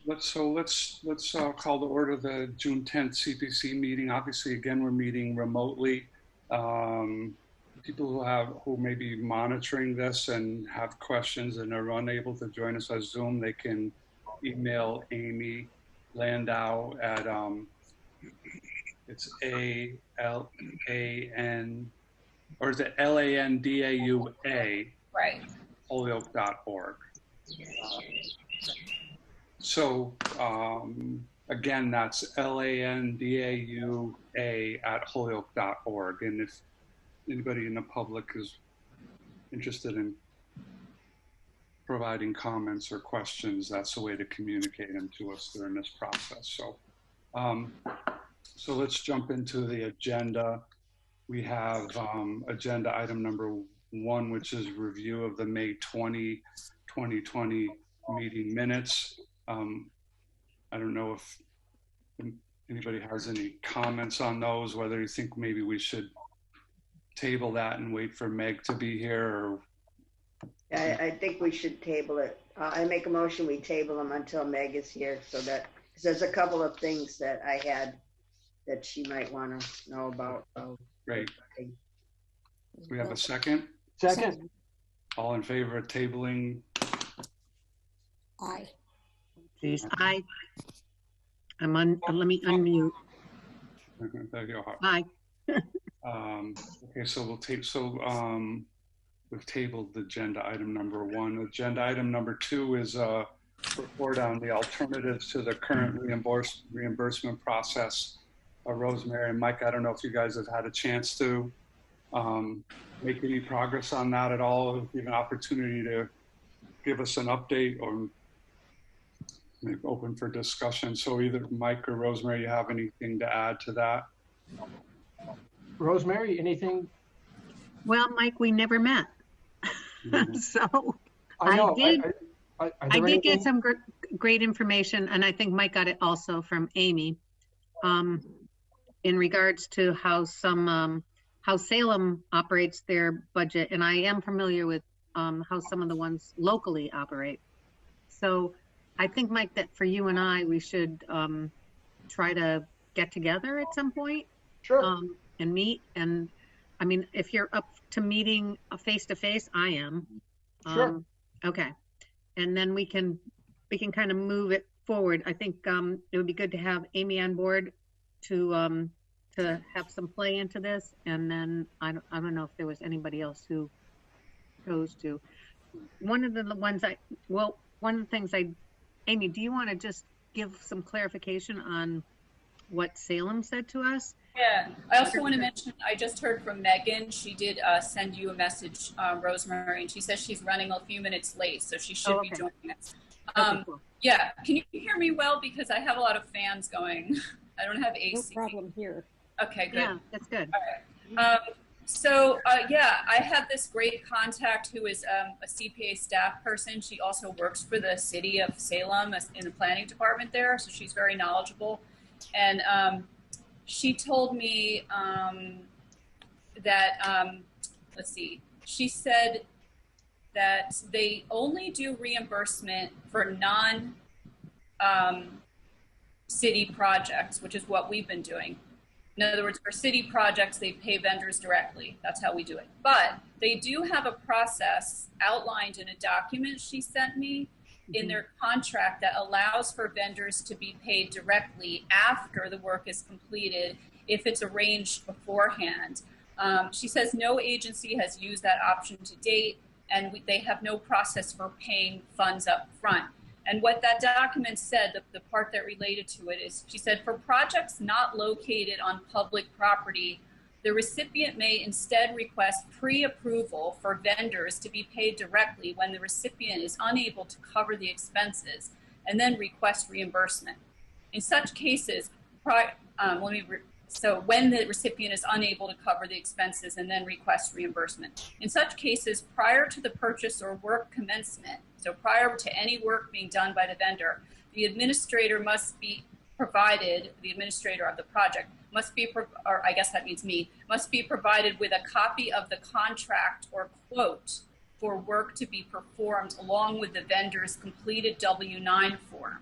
Let's call to order the June 10th CPC meeting. Obviously, again, we're meeting remotely. People who may be monitoring this and have questions and are unable to join us on Zoom, they can email Amy Landau at it's A-L-A-N, or is it L-A-N-D-A-U-A, right, Holyoke.org. So again, that's L-A-N-D-A-U-A at Holyoke.org. And if anybody in the public is interested in providing comments or questions, that's a way to communicate them to us during this process. So let's jump into the agenda. We have agenda item number 1, which is review of the May 20, 2020 meeting minutes. I don't know if anybody has any comments on those, whether you think maybe we should table that and wait for Meg to be here, or I think we should table it. I make a motion we table them until Meg is here, so that, because there's a couple of things that I had that she might want to know about. Great. We have a second? Second. All in favor of tabling? Aye. Please. Aye. I'm on. Let me unmute. There you are. Aye. Okay, so we've tabled agenda item number 1. Agenda item number 2 is a report on the alternatives to the current reimbursement process. Rosemary and Mike, I don't know if you guys have had a chance to make any progress on that at all. Give an opportunity to give us an update or make open for discussion. So either Mike or Rosemary, you have anything to add to that? Rosemary, anything? Well, Mike, we never met. So I know. I did get some great information, and I think Mike got it also from Amy, in regards to how how Salem operates their budget, and I am familiar with how some of the ones locally operate. So I think, Mike, that for you and I, we should try to get together at some point. Sure. And meet. And I mean, if you're up to meeting face-to-face, I am. Sure. Okay. And then we can kind of move it forward. I think it would be good to have Amy on board to have some play into this. And then I don't know if there was anybody else who chose to. One of the things Amy, do you want to just give some clarification on what Salem said to us? Yeah, I also want to mention, I just heard from Megan. She did send you a message, Rosemary, and she says she's running a few minutes late, so she should be joining us. Cool. Yeah, can you hear me well? Because I have a lot of fans going. I don't have AC. No problem here. Okay, good. Yeah, that's good. All right. Yeah, I have this great contact who is a CPA staff person. She also works for the city of Salem in the planning department there, so she's very knowledgeable. And she told me that, let's see, she said that they only do reimbursement for non-city projects, which is what we've been doing. In other words, for city projects, they pay vendors directly. That's how we do it. But they do have a process outlined in a document she sent me in their contract that allows for vendors to be paid directly after the work is completed if it's arranged beforehand. She says no agency has used that option to date, and they have no process for paying funds up front. And what that document said, the part that related to it is, she said, for projects not located on public property, the recipient may instead request pre-approval for vendors to be paid directly when the recipient is unable to cover the expenses, and then request reimbursement. In such cases, so when the recipient is unable to cover the expenses and then request reimbursement. In such cases, prior to the purchase or work commencement, so prior to any work being done by the vendor, the administrator must be provided, the administrator of the project must be, or I guess that means me, must be provided with a copy of the contract or quote for work to be performed along with the vendor's completed W-9 form.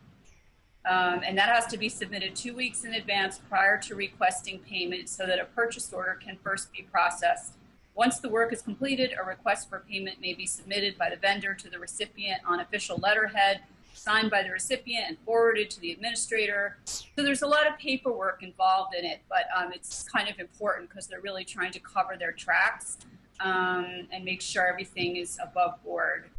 And that has to be submitted 2 weeks in advance prior to requesting payment so that a purchase order can first be processed. Once the work is completed, a request for payment may be submitted by the vendor to the recipient on official letterhead, signed by the recipient and forwarded to the administrator. So there's a lot of paperwork involved in it, but it's kind of important because they're really trying to cover their tracks and make sure everything is above board.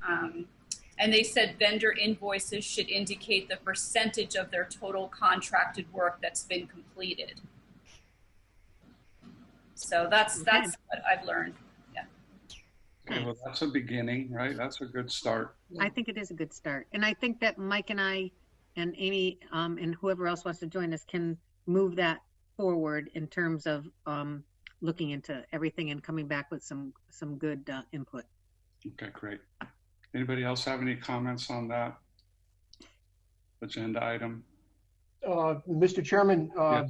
And they said vendor invoices should indicate the percentage of their total contracted work that's been completed. So that's what I've learned. Yeah. Okay, well, that's a beginning, right? That's a good start. I think it is a good start. And I think that Mike and I and Amy and whoever else wants to join us can move that forward in terms of looking into everything and coming back with some good input. Okay, great. Anybody else have any comments on that agenda item? Mr. Chairman, Yeah.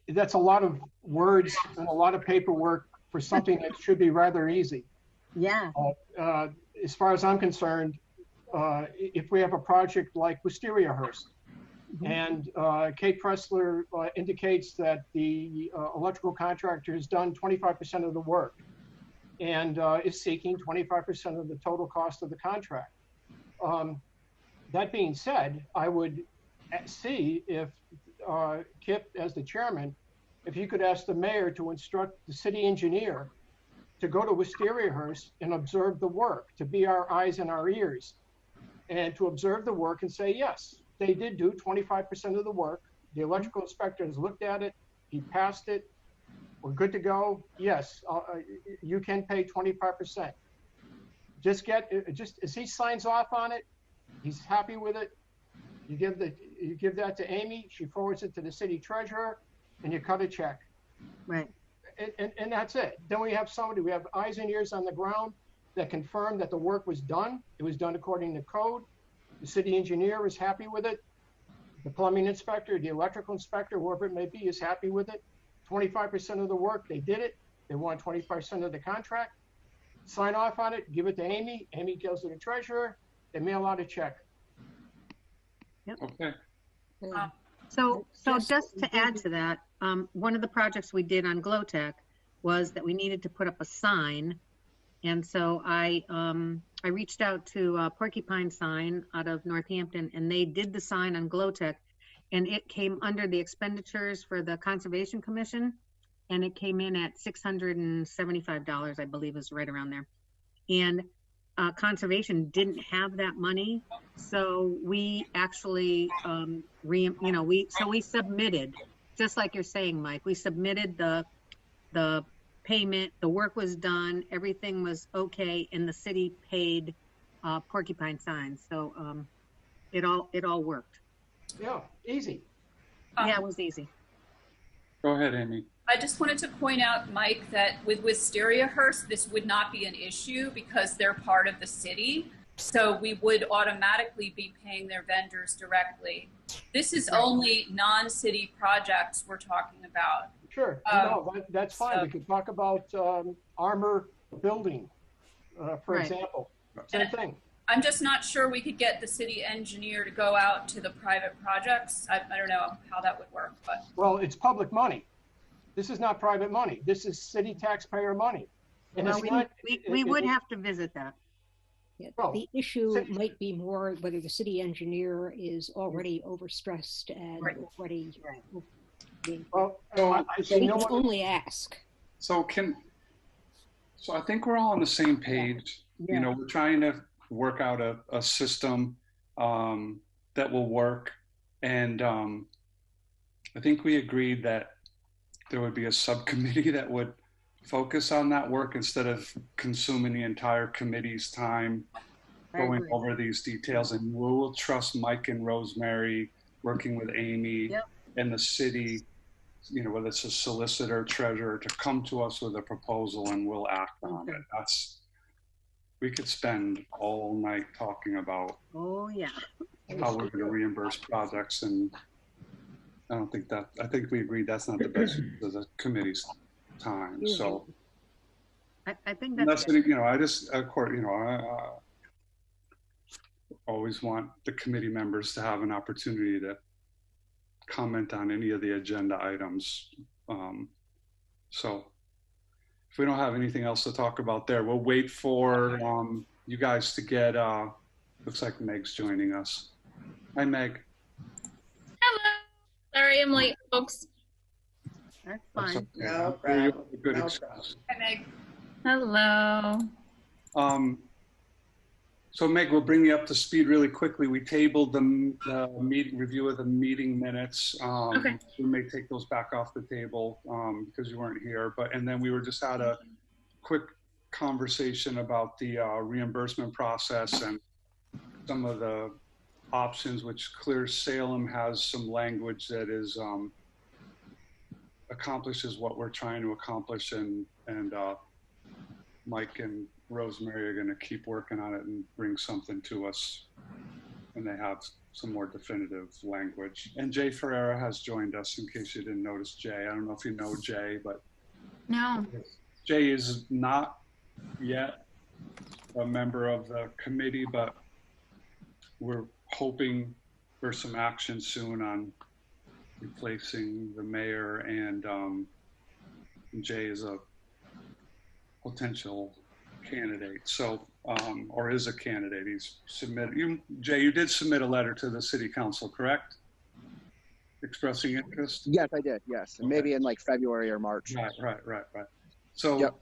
that's a lot of words and a lot of paperwork for something that should be rather easy. Yeah. As far as I'm concerned, if we have a project like Wisteriahurst, and Kate Pressler indicates that the electrical contractor has done 25% of the work and is seeking 25% of the total cost of the contract. That being said, I would see if Kip, as the chairman, if you could ask the mayor to instruct the city engineer to go to Wisteriahurst and observe the work, to be our eyes and our ears, and to observe the work and say, yes, they did do 25% of the work. The electrical inspector has looked at it. He passed it. We're good to go. Yes, you can pay 25%. Just as he signs off on it, he's happy with it. You give that to Amy. She forwards it to the city treasurer, and you cut a check. Right. And that's it. Then we have eyes and ears on the ground that confirm that the work was done. It was done according to code. The city engineer is happy with it. The plumbing inspector, the electrical inspector, whoever it may be, is happy with it. 25% of the work, they did it. They want 25% of the contract. Sign off on it, give it to Amy. Amy goes to the treasurer. They mail out a check. Okay. So just to add to that, one of the projects we did on Glowtech was that we needed to put up a sign. And so I reached out to Porcupine Sign out of Northampton, and they did the sign on Glowtech, and it came under the expenditures for the Conservation Commission, and it came in at $675, I believe, is right around there. And Conservation didn't have that money, so we actually, we submitted, just like you're saying, Mike. We submitted the payment, the work was done, everything was okay, and the city paid Porcupine Signs. So it all worked. Yeah, easy. Yeah, it was easy. Go ahead, Amy. I just wanted to point out, Mike, that with Wisteriahurst, this would not be an issue because they're part of the city. So we would automatically be paying their vendors directly. This is only non-city projects we're talking about. Sure, no, that's fine. So, we could talk about armor building, for Right. example. Same thing. I'm just not sure we could get the city engineer to go out to the private projects. I don't know how that would work, but. Well, it's public money. This is not private money. This is city taxpayer money. And Well, it's not, we would have to visit that. Yeah, Well, the issue city- might be more whether the city engineer is already overstressed and Right. already being. well, I So we know can what, only ask. So I think we're all on the same page. Yeah. You know, we're trying to work out a system that will work. And I think we agreed that there would be a subcommittee that would focus on that work instead of consuming the entire committee's time I going agree. over these details. And we will trust Mike and Rosemary working with Amy Yep. and the city, you know, whether it's a solicitor, treasurer, to come to us with a proposal and we'll act on it. We could spend all night talking about Oh, yeah. how we're going to reimburse projects, and I think we agreed that's not the best use of the committee's time. So I think that's, that's good. you know, I just, of course, you know, always want the committee members to have an opportunity to comment on any of the agenda items. So if we don't have anything else to talk about there, we'll wait for you guys to get, looks like Meg's joining us. Hi, Meg. Hello. Sorry I'm late, folks. That's That's fine. okay. No I'm sure you problem. have a good No excuse. Hi, Meg. Hello. So Meg, we'll bring you up to speed really quickly. We tabled the meeting review of the meeting minutes. Okay. We may take those back off the table because you weren't here. And then we just had a quick conversation about the reimbursement process and some of the options, which Clear Salem has some language that is accomplishes what we're trying to accomplish, and Mike and Rosemary are going to keep working on it and bring something to us when they have some more definitive language. And Jay Ferreira has joined us, in case you didn't notice Jay. I don't know if you know Jay, but No. Jay is not yet a member of the committee, but we're hoping for some action soon on replacing the mayor, and Jay is a potential candidate. So, or is a candidate. He's submitted. Jay, you did submit a letter to the city council, correct? Expressing interest? Yes, I did. Yes. Okay. Maybe in like February or March. Right. So, Yep.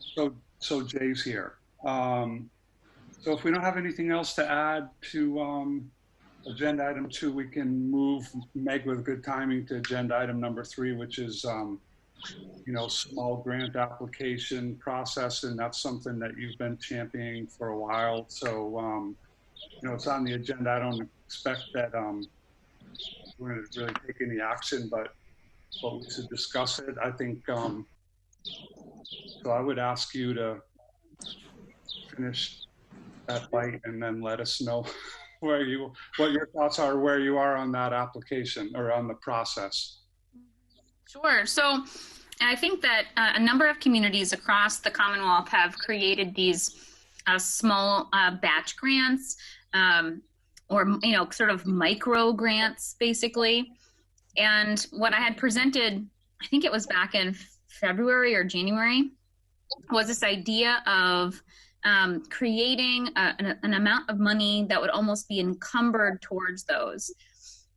so Jay's here. So if we don't have anything else to add to agenda item 2, we can move, Meg, with good timing, to agenda item number 3, which is, small grant application process. And that's something that you've been championing for a while. So, it's on the agenda. I don't expect that we're going to really take any action, but we should discuss it. I think, so I would ask you to finish that bite and then let us know what your thoughts are, where you are on that application or on the process. Sure. So I think that a number of communities across the Commonwealth have created these small batch grants, or, sort of micro grants, basically. And what I had presented, I think it was back in February or January, was this idea of creating an amount of money that would almost be encumbered towards those.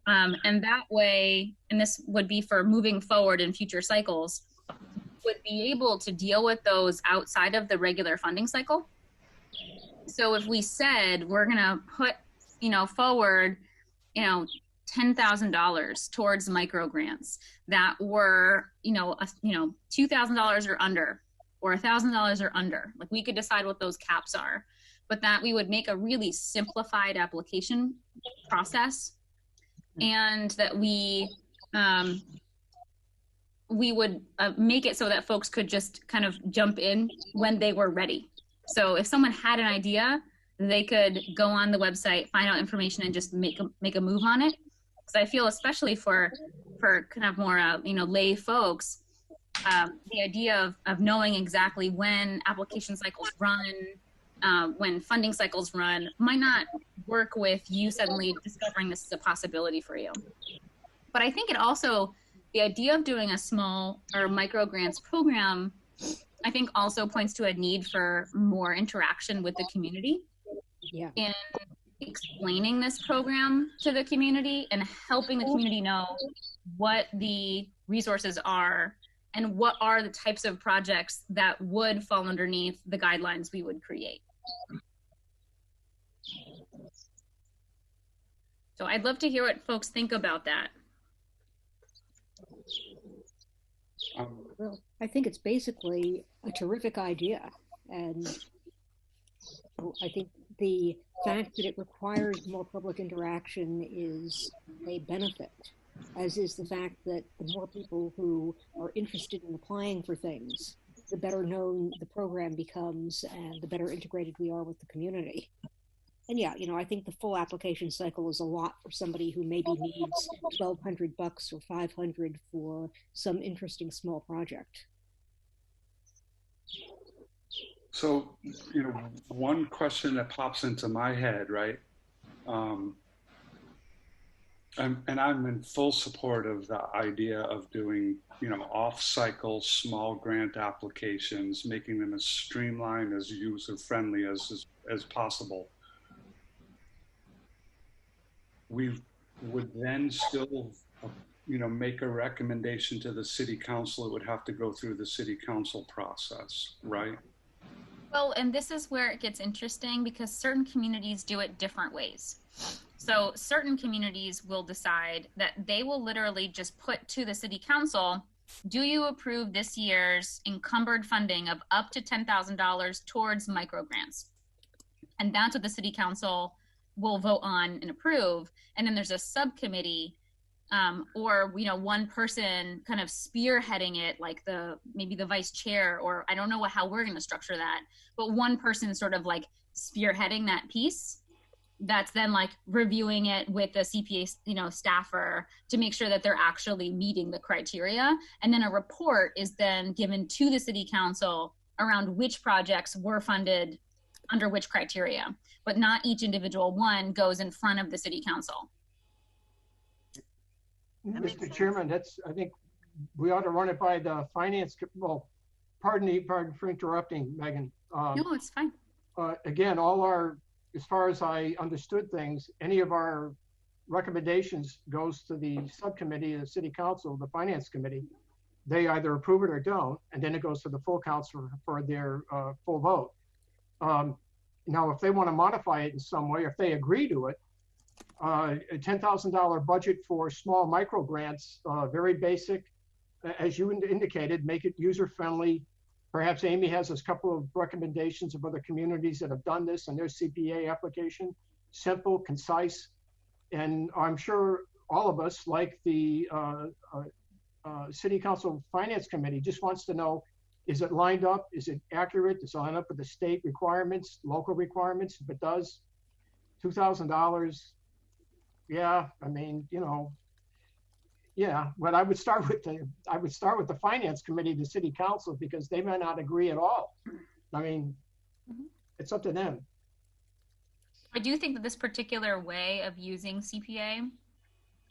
And that way, and this would be for moving forward in future cycles, would be able to deal with those outside of the regular funding cycle. So if we said we're going to put, forward, $10,000 towards micro grants that were, $2,000 or under, or $1,000 or under, like we could decide what those caps are, but that we would make a really simplified application process, and that we would make it so that folks could just kind of jump in when they were ready. So if someone had an idea, they could go on the website, find out information, and just make a move on it. Because I feel, especially for kind of more lay folks, the idea of knowing exactly when application cycles run, when funding cycles run, might not work with you suddenly discovering this is a possibility for you. But I think it also, the idea of doing a small or micro grants program, I think also points to a need for more interaction with the community. Yeah. In explaining this program to the community and helping the community know what the resources are and what are the types of projects that would fall underneath the guidelines we would create. So I'd love to hear what folks think about that. Well, I think it's basically a terrific idea. And I think the fact that it requires more public interaction is a benefit, as is the fact that the more people who are interested in applying for things, the better known the program becomes and the better integrated we are with the community. And yeah, I think the full application cycle is a lot for somebody who maybe needs $1,200 or $500 for some interesting small project. So, one question that pops into my head, right, And I'm in full support of the idea of doing, off-cycle small grant applications, making them as streamlined, as user-friendly as possible. We would then still, make a recommendation to the city council. It would have to go through the city council process, right? Well, and this is where it gets interesting because certain communities do it different ways. So certain communities will decide that they will literally just put to the city council, do you approve this year's encumbered funding of up to $10,000 towards microgrants? And that's what the city council will vote on and approve. And then there's a subcommittee or one person kind of spearheading it, like maybe the vice chair, or I don't know how we're going to structure that, but one person sort of like spearheading that piece that's then like reviewing it with the CPA staffer to make sure that they're actually meeting the criteria. And then a report is then given to the city council around which projects were funded under which criteria, but not each individual one goes in front of the city council. Mr. Chairman, I think we ought to run it by the finance, pardon for interrupting, Megan. No, it's fine. Again, as far as I understood things, any of our recommendations goes to the subcommittee of the city council, the finance committee. They either approve it or don't, and then it goes to the full council for their full vote. Now, if they want to modify it in some way, if they agree to it, a $10,000 budget for small micro grants, very basic, as you indicated, make it user-friendly. Perhaps Amy has a couple of recommendations of other communities that have done this in their CPA application. Simple, concise, and I'm sure all of us, like the City Council Finance Committee, just wants to know, is it lined up? Is it accurate? Does it line up with the state requirements, local requirements? If it does, $2,000, yeah, I mean, yeah, but I would start with the finance committee, the city council, because they may not agree at all. I mean, it's up to them. I do think that this particular way of using CPA,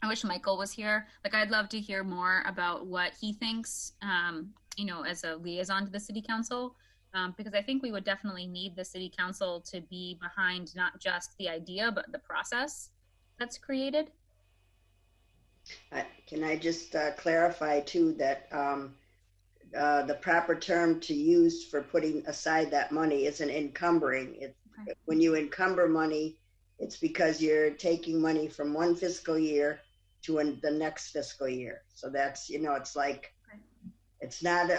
I wish Michael was here. Like, I'd love to hear more about what he thinks, as a liaison to the city council, because I think we would definitely need the city council to be behind not just the idea, but the process that's created. Can I just clarify too that the proper term to use for putting aside that money isn't encumbering. Okay. When you encumber money, it's because you're taking money from one fiscal year to the next fiscal year. So that's, it's like, it's not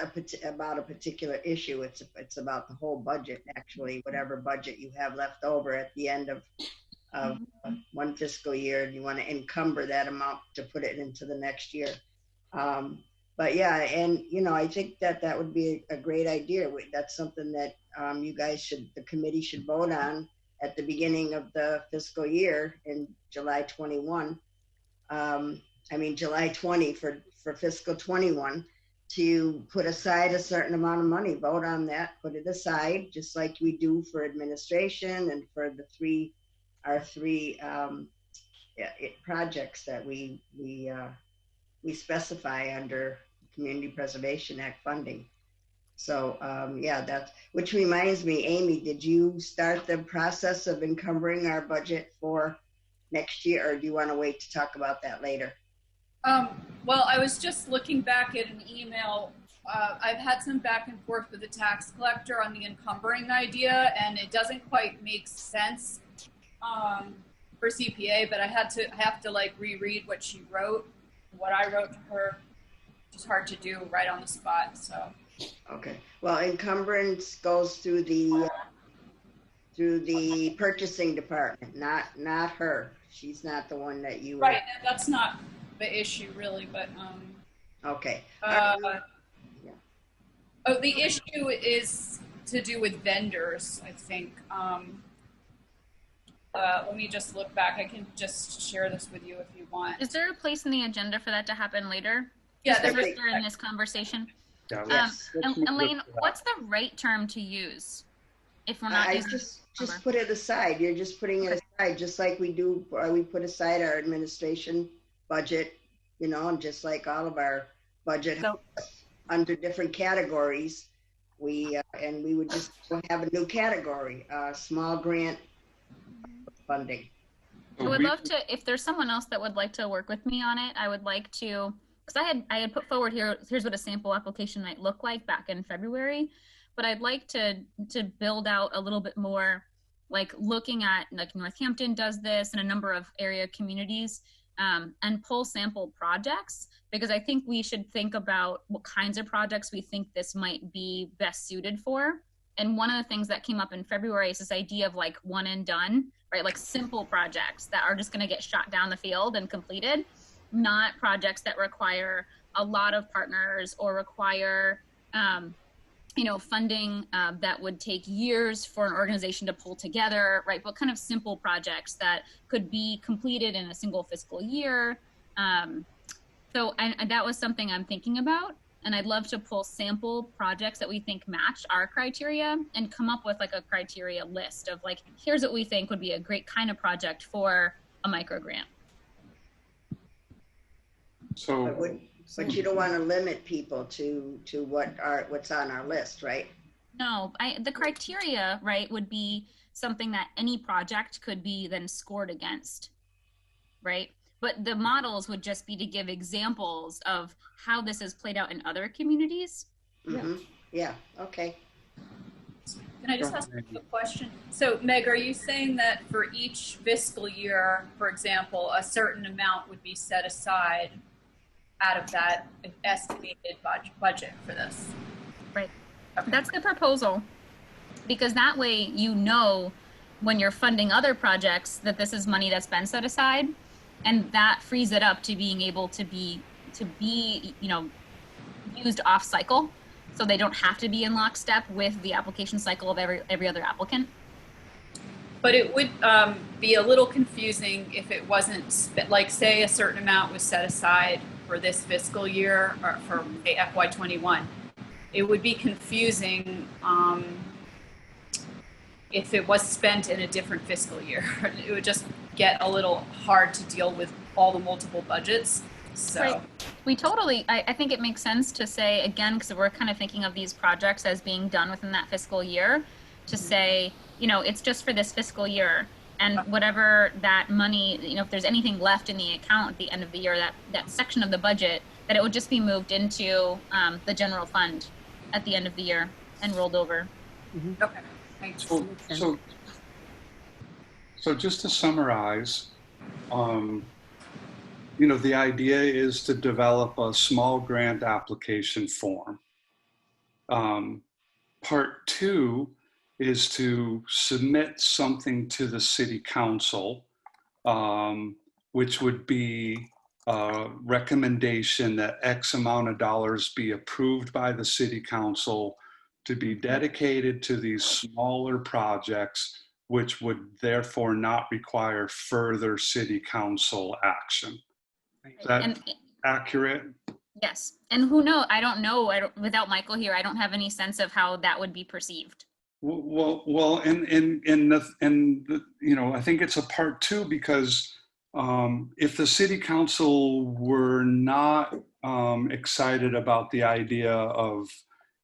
about a particular issue. It's about the whole budget, actually, whatever budget you have left over at the end of one fiscal year, and you want to encumber that amount to put it into the next year. But yeah, and I think that would be a great idea. That's something that the committee should vote on at the beginning of the fiscal year in July 21. July 20 for fiscal 21, to put aside a certain amount of money, vote on that, put it aside, just like we do for administration and for our three projects that we specify under Community Preservation Act funding. So which reminds me, Amy, did you start the process of encumbering our budget for next year, or do you want to wait to talk about that later? Well, I was just looking back at an email. I've had some back and forth with the tax collector on the encumbering idea, and it doesn't quite make sense for CPA, but I have to like reread what she wrote. What I wrote to her, it's hard to do right on the spot. So. Okay. Well, encumbrance goes through the purchasing department, not her. She's not the one that you. Right. That's not the issue really, but okay. Yeah. Oh, the issue is to do with vendors, I think. Let me just look back. I can just share this with you if you want. Is there a place in the agenda for that to happen later? Yeah, there's during this conversation. Yeah, Elaine, what's the right term to use? if we're not I using just number. put it aside. You're just putting it aside, just like we do, we put aside our administration budget, you know, and just like all of our budget So, under different categories, and we would just have a new category, small grant funding. I would love to, if there's someone else that would like to work with me on it, I would like to, because I had put forward here's what a sample application might look like back in February, but I'd like to build out a little bit more, like looking at, like Northampton does this and a number of area communities, and pull sample projects, because I think we should think about what kinds of projects we think this might be best suited for. And one of the things that came up in February is this idea of like one and done, right? Like simple projects that are just going to get shot down the field and completed, not projects that require a lot of partners or require, you know, funding that would take years for an organization to pull together, right? But kind of simple projects that could be completed in a single fiscal year. So that was something I'm thinking about. And I'd love to pull sample projects that we think match our criteria and come up with like a criteria list of like, here's what we think would be a great kind of project for a microgrant. So, But you don't want to limit people to what's on our list, right? No, the criteria, right, would be something that any project could be then scored against, right? But the models would just be to give examples of how this is played out in other communities. Mm-hmm. Yeah, okay. Can I just ask a question? So Meg, are you saying that for each fiscal year, for example, a certain amount would be set aside out of that estimated budget for this? Right. Okay. That's the proposal. Because that way you know when you're funding other projects that this is money that's been set aside, and that frees it up to being able to be you know, used off cycle, so they don't have to be in lockstep with the application cycle of every other applicant. But it would be a little confusing if it wasn't, like, say a certain amount was set aside for this fiscal year or for say, FY21. It would be confusing if it was spent in a different fiscal year. It would just get a little hard to deal with all the multiple budgets. So right. We totally, I think it makes sense to say, again, because we're kind of thinking of these projects as being done within that fiscal year, to say, you know, it's just for this fiscal year, and whatever that money, you know, if there's anything left in the account at the end of the year, that section of the budget, that it would just be moved into the general fund at the end of the year and rolled over. mm-hmm. okay, thanks. So just to summarize, you know, the idea is to develop a small grant application form. Part two is to submit something to the city council, which would be a recommendation that X amount of dollars be approved by the city council to be dedicated to these smaller projects, which would therefore not require further city council action. Is that accurate? Yes. And who knows? I don't know. Without Michael here, I don't have any sense of how that would be perceived. Well, and you know, I think it's a part two, because if the city council were not excited about the idea of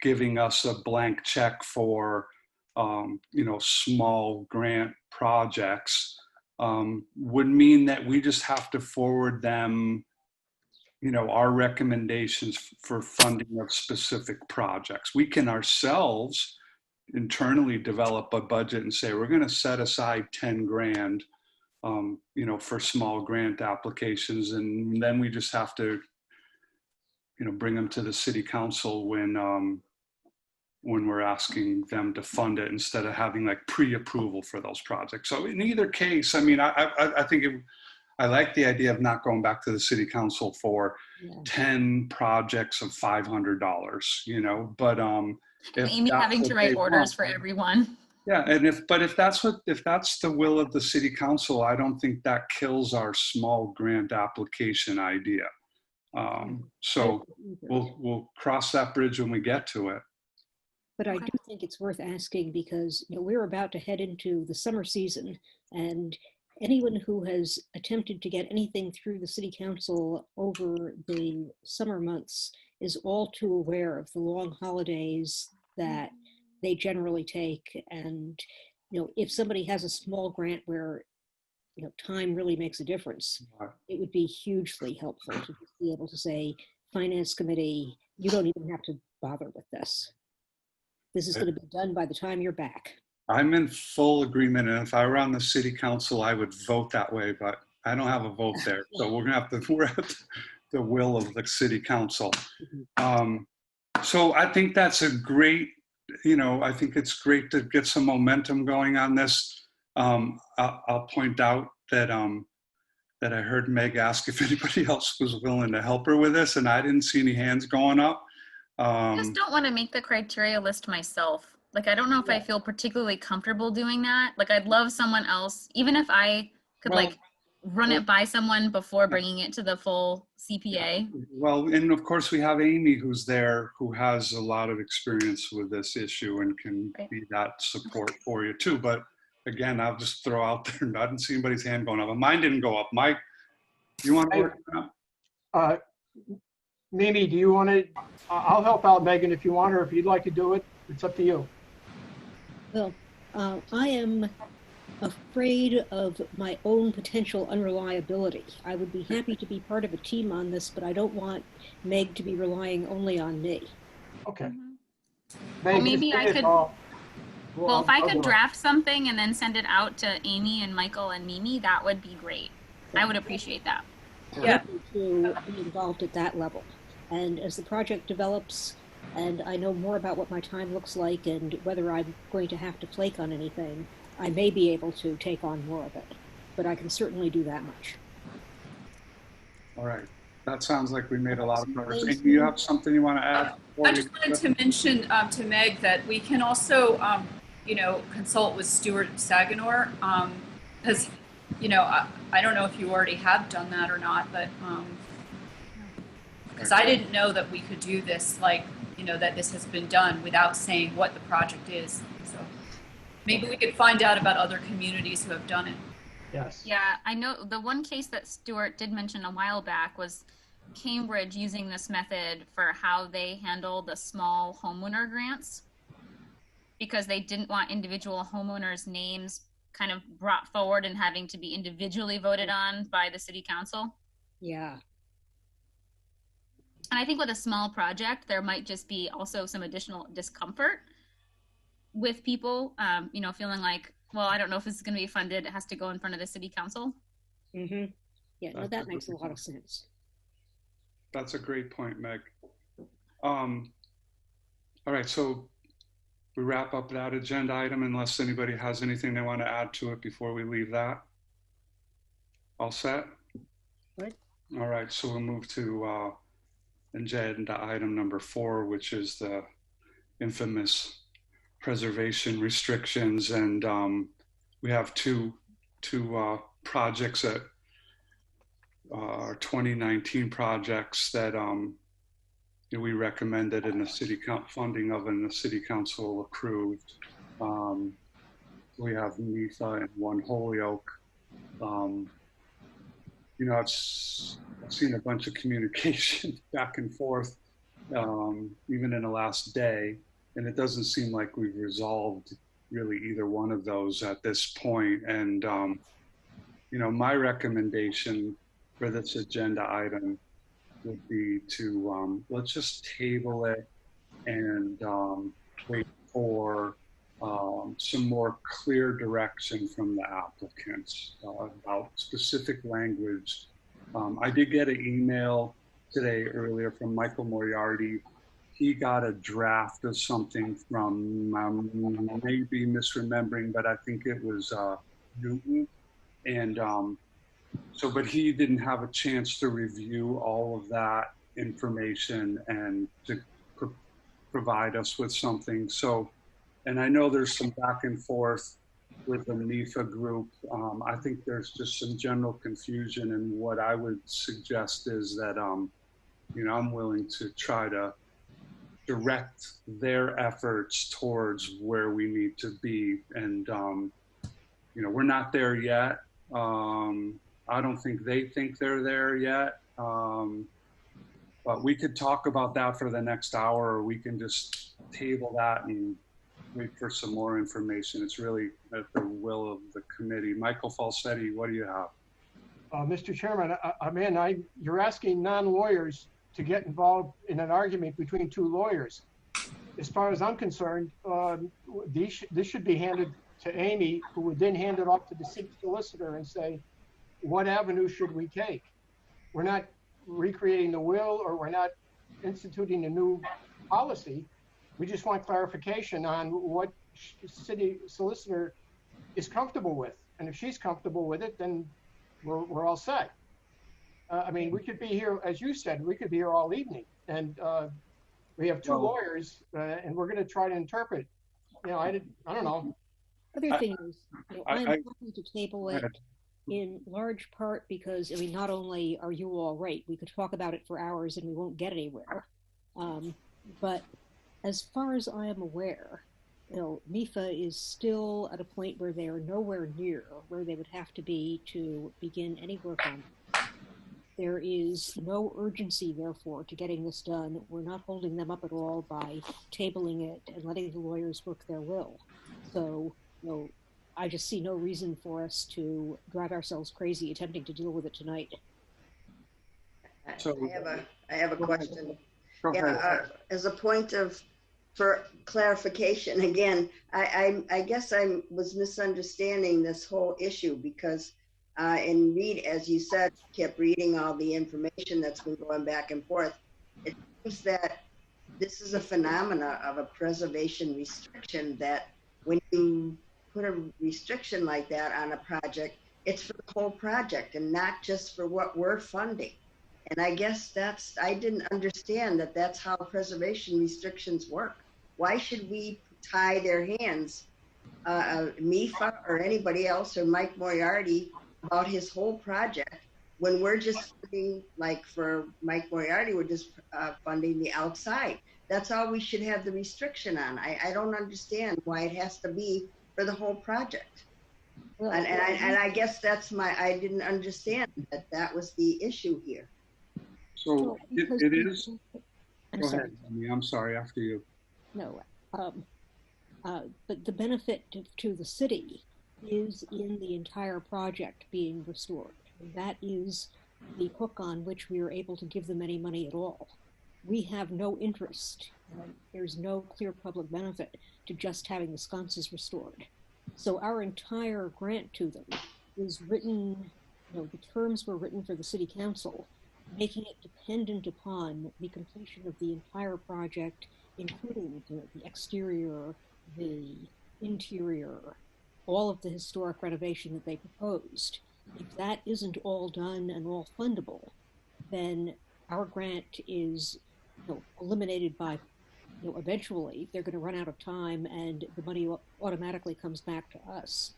giving us a blank check for you know, small grant projects, would mean that we just have to forward them, you know, our recommendations for funding of specific projects. We can ourselves internally develop a budget and say, we're going to set aside 10 grand, you know, for small grant applications. And then we just have to, you know, bring them to the city council when we're asking them to fund it, instead of having like pre-approval for those projects. So in either case, I mean, I think I like the idea of not going back to the city council for 10 projects of $500, you know, but Amy having to write orders for everyone. Yeah, and if that's the will of the city council, I don't think that kills our small grant application idea. So we'll cross that bridge when we get to it. But I do think it's worth asking because, you know, we're about to head into the summer season, and anyone who has attempted to get anything through the city council over the summer months is all too aware of the long holidays that they generally take. And, you know, if somebody has a small grant where, you know, time really makes a difference, Right. it would be hugely helpful to just be able to say, Finance Committee, you don't even have to bother with this. This is going to be done by the time you're back. I'm in full agreement, and if I were on the city council, I would vote that way, but I don't have a vote there. So we're at the will of the city council. So I think that's a great, you know, I think it's great to get some momentum going on this. I'll point out that that I heard Meg ask if anybody else was willing to help her with this, and I didn't see any hands going up. I just don't want to make the criteria list myself. Like, I don't know if I feel particularly comfortable doing that. Like, I'd love someone else, even if I could like run it by someone before bringing it to the full CPA. Well, and of course we have Amy who's there, who has a lot of experience with this issue and can be that support for you too. But again, I'll just throw out there, I didn't see anybody's hand going up. And mine didn't go up. Mike, you want to work on that? Mimi, do you want to? I'll help out Megan if you want, or if you'd like to do it. It's up to you. Well, I am afraid of my own potential unreliability. I would be happy to be part of a team on this, but I don't want Meg to be relying only on me. Okay. Well, maybe I could. Well, if I could draft something and then send it out to Amy and Michael and Mimi, that would be great. I would appreciate that. Yeah. To be involved at that level. And as the project develops and I know more about what my time looks like and whether I'm going to have to flake on anything, I may be able to take on more of it, but I can certainly do that much. All right. That sounds like we made a lot of progress. Amy, do you have something you want to add? I just wanted to mention to Meg that we can also, you know, consult with Stuart Saganor, because, you know, I don't know if you already have done that or not, but because I didn't know that we could do this, like, you know, that this has been done without saying what the project is. So maybe we could find out about other communities who have done it. Yes. Yeah, I know the one case that Stuart did mention a while back was Cambridge using this method for how they handle the small homeowner grants, because they didn't want individual homeowners' names kind of brought forward and having to be individually voted on by the city council. Yeah. And I think with a small project, there might just be also some additional discomfort with people, you know, feeling like, well, I don't know if this is going to be funded. It has to go in front of the city council. Mm-hmm. Yeah, no, that makes a lot of sense. That's a great point, Meg. All right, so we wrap up that agenda item unless anybody has anything they want to add to it before we leave that. All set? Right. All right, so we'll move to agenda item number 4, which is the infamous preservation restrictions. And we have two projects that are 2019 projects that we recommended in the city funding of, and the city council approved. We have NEFA and one Holyoke. You know, I've seen a bunch of communication back and forth, even in the last day, and it doesn't seem like we've resolved really either one of those at this point. And, you know, my recommendation for this agenda item would be to, let's just table it and wait for some more clear direction from the applicants about specific language. I did get an email today earlier from Michael Moriarty. He got a draft of something from, maybe misremembering, but I think it was Newton. And so, but he didn't have a chance to review all of that information and to provide us with something. So, and I know there's some back and forth with the NEFA group. I think there's just some general confusion, and what I would suggest is that, you know, I'm willing to try to direct their efforts towards where we need to be. And, you know, we're not there yet. I don't think they think they're there yet. But we could talk about that for the next hour, or we can just table that and wait for some more information. It's really at the will of the committee. Michael Falsetti, what do you have? Mr. Chairman, you're asking non-lawyers to get involved in an argument between two lawyers. As far as I'm concerned, this should be handed to Amy, who would then hand it off to the city solicitor and say, what avenue should we take? We're not recreating the will, or we're not instituting a new policy. We just want clarification on what city solicitor is comfortable with. And if she's comfortable with it, then we're all set. I mean, we could be here, as you said, we could be here all evening. And we have two lawyers, and we're going to try to interpret. You know, I don't know. Other thing is, you know, I'm happy to table it in large part because, I mean, not only are you all right, we could talk about it for hours and we won't get anywhere. But as far as I am aware, you know, MIFA is still at a point where they are nowhere near where they would have to be to begin any work on it. There is no urgency, therefore, to getting this done. We're not holding them up at all by tabling it and letting the lawyers work their will. So, you know, I just see no reason for us to drive ourselves crazy attempting to deal with it tonight. So, I have a question. Go ahead. As a point for clarification, again, I guess I was misunderstanding this whole issue because as you said, kept reading all the information that's been going back and forth. It seems that this is a phenomena of a preservation restriction, that when you put a restriction like that on a project, it's for the whole project and not just for what we're funding. And I guess I didn't understand that that's how preservation restrictions work. Why should we tie their hands, MIFA or anybody else, or Mike Moriarty, about his whole project, when we're just funding, like for Mike Moriarty, we're just funding the outside? That's all we should have the restriction on. I don't understand why it has to be for the whole project. Well, and I guess I didn't understand that was the issue here. So it is. Go ahead, Amy. I'm sorry, after you. No, but the benefit to the city is in the entire project being restored. That is the hook on which we are able to give them any money at all. We have no interest. There's no clear public benefit to just having the sconces restored. So our entire grant to them is written, you know, the terms were written for the city council, making it dependent upon the completion of the entire project, including the exterior, the interior, all of the historic renovation that they proposed. If that isn't all done and all fundable, then our grant is, you know, eliminated by, you know, eventually they're going to run out of time and the money automatically comes back to us.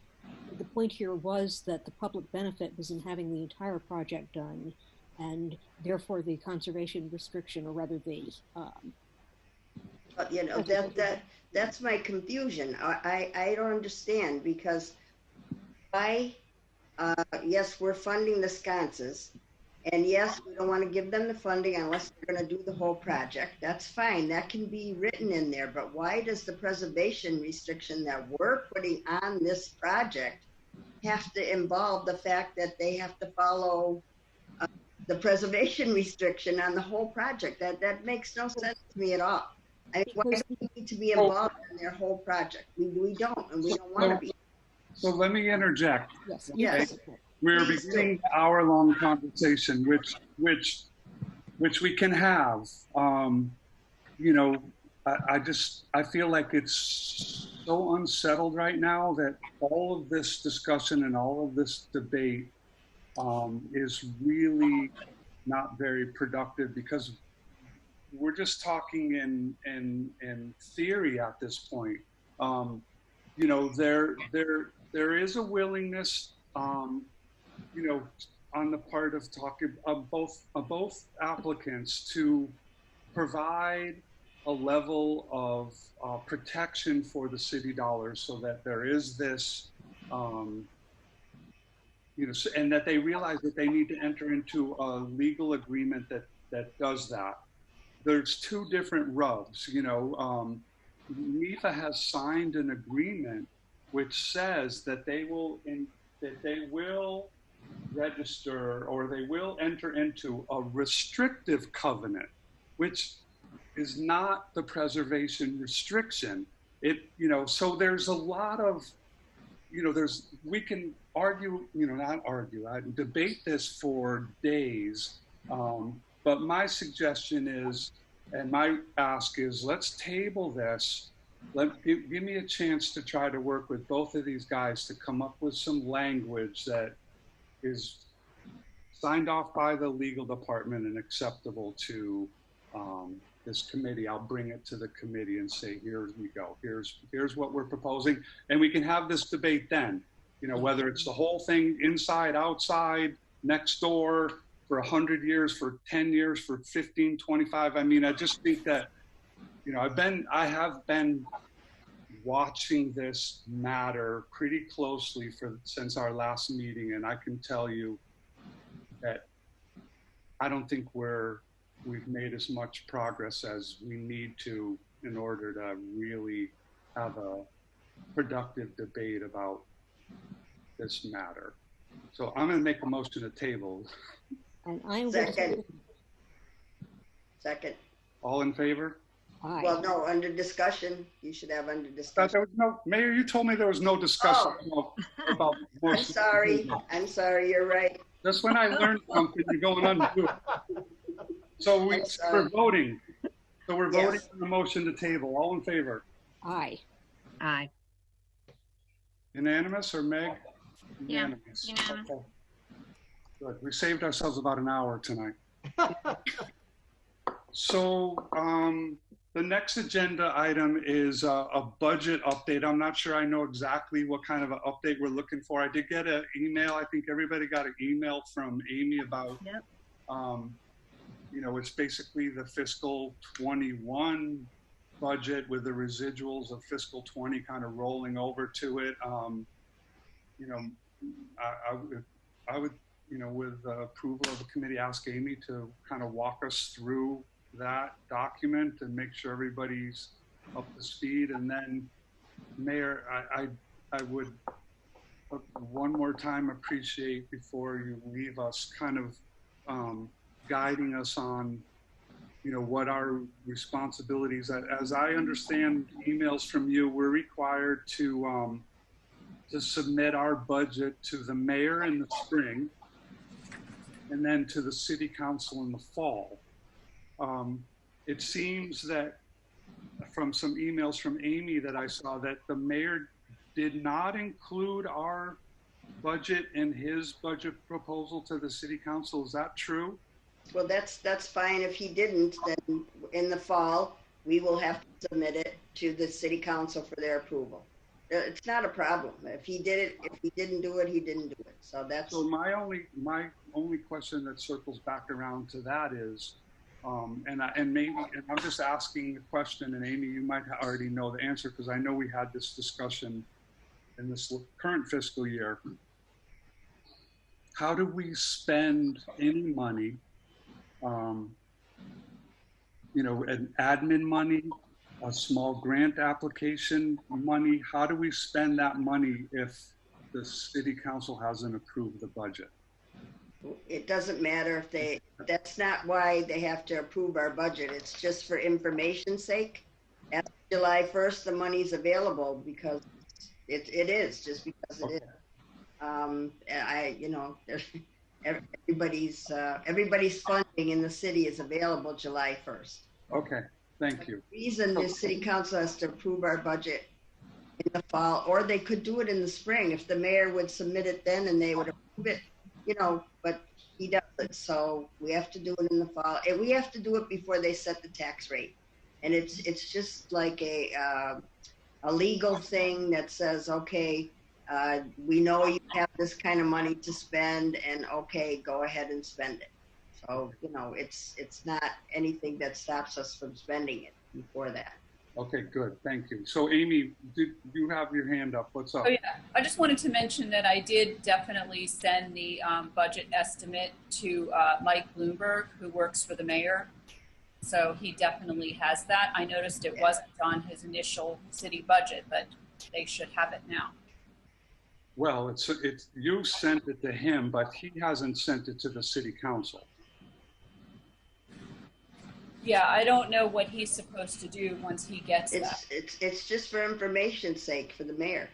The point here was that the public benefit was in having the entire project done, and therefore the conservation restriction, or rather the you know, that's my confusion. I don't understand, because yes, we're funding the sconces, and yes, we don't want to give them the funding unless they're going to do the whole project. That's fine. That can be written in there. But why does the preservation restriction that we're putting on this project have to involve the fact that they have to follow the preservation restriction on the whole project? That makes no sense to me at all. I mean, why do we need to be involved in their whole project? We don't, and we don't want to be. So let me interject. Yes. Okay? Yes. We're beginning an hour-long conversation, which we can have. You know, I feel like it's so unsettled right now that all of this discussion and all of this debate is really not very productive, because we're just talking in theory at this point. You know, there is a willingness, you know, on the part of both applicants to provide a level of protection for the city dollars so that there is this, and that they realize that they need to enter into a legal agreement that does that. There's two different rubs, NEFA has signed an agreement which says that they will register or they will enter into a restrictive covenant, which is not the preservation restriction. So there's a lot of, we can argue, not argue, I debate this for days. But my suggestion is, and my ask is, let's table this. Give me a chance to try to work with both of these guys to come up with some language that is signed off by the legal department and acceptable to this committee. I'll bring it to the committee and say, here we go. Here's what we're proposing. And we can have this debate then, whether it's the whole thing inside, outside, next door, for 100 years, for 10 years, for 15, 25. I mean, I just think that, I have been watching this matter pretty closely since our last meeting, and I can tell you that I don't think we've made as much progress as we need to in order to really have a productive debate about this matter. So I'm going to make a motion to table. And I'm Second. All in favor? Aye. Well, no, under discussion. You should have under discussion. There was Mayor, you told me there was no discussion about I'm sorry, you're right. Just when I learned something, you're going undo it. So we're voting. So we're voting on the motion to table. All in favor? Aye. Aye. Unanimous or Meg? Yeah, Unanimous. unanimous. Okay. Good. We saved ourselves about an hour tonight. So the next agenda item is a budget update. I'm not sure I know exactly what kind of an update we're looking for. I did get an email. I think everybody got an email from Amy about, it's basically the fiscal 21 budget with the residuals of fiscal 20 kind of rolling over to it. I would, with approval of the committee, ask Amy to kind of walk us through that document and make sure everybody's up to speed. And then, Mayor, I would one more time appreciate, before you leave us, kind of guiding us on, what our responsibilities. As I understand emails from you, we're required to submit our budget to the mayor in the spring and then to the city council in the fall. It seems that from some emails from Amy that I saw that the mayor did not include our budget in his budget proposal to the city council. Is that true? Well, that's fine. If he didn't, then in the fall, we will have to submit it to the city council for their approval. It's not a problem. If he did it, if he didn't do it, he didn't do it. So that's. So my only question that circles back around to that is, and I'm just asking the question, and Amy, you might already know the answer because I know we had this discussion in this current fiscal year. How do we spend any money, an admin money, a small grant application money? How do we spend that money if the city council hasn't approved the budget? It doesn't matter if that's not why they have to approve our budget. It's just for information's sake. After July 1st, the money's available because it is, just because it is. Everybody's funding in the city is available July 1st. Okay, thank you. The reason the city council has to approve our budget in the fall, or they could do it in the spring if the mayor would submit it then and they would approve it, but he doesn't. So we have to do it in the fall, and we have to do it before they set the tax rate. And it's just like a legal thing that says, okay, we know you have this kind of money to spend, and okay, go ahead and spend it. So, it's not anything that stops us from spending it. before that. Okay, good. Thank you. So Amy, you have your hand up. What's up? Oh, yeah. I just wanted to mention that I did definitely send the budget estimate to Mike Bloomberg, who works for the mayor. So he definitely has that. I noticed it wasn't on his initial city budget, but they should have it now. Well, it's you sent it to him, but he hasn't sent it to the city council. Yeah, I don't know what he's supposed to do once he gets that. It's just for information's sake for the mayor.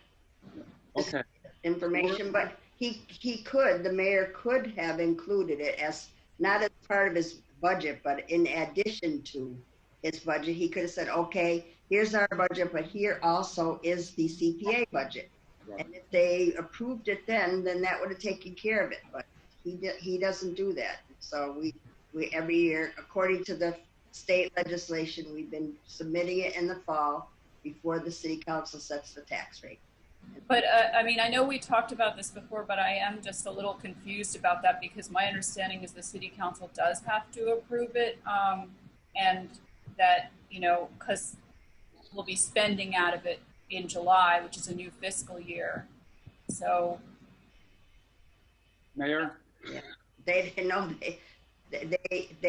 Okay. Information, but the mayor could have included it as not as part of his budget, but in addition to his budget. He could have said, okay, here's our budget, but here also is the CPA budget. Right. And if they approved it then that would have taken care of it. But he doesn't do that. So we every year, according to the state legislation, we've been submitting it in the fall before the city council sets the tax rate. But I mean, I know we talked about this before, but I am just a little confused about that because my understanding is the city council does have to approve it, and that, you know, because we'll be spending out of it in July, which is a new fiscal year. So, Mayor? Yeah. They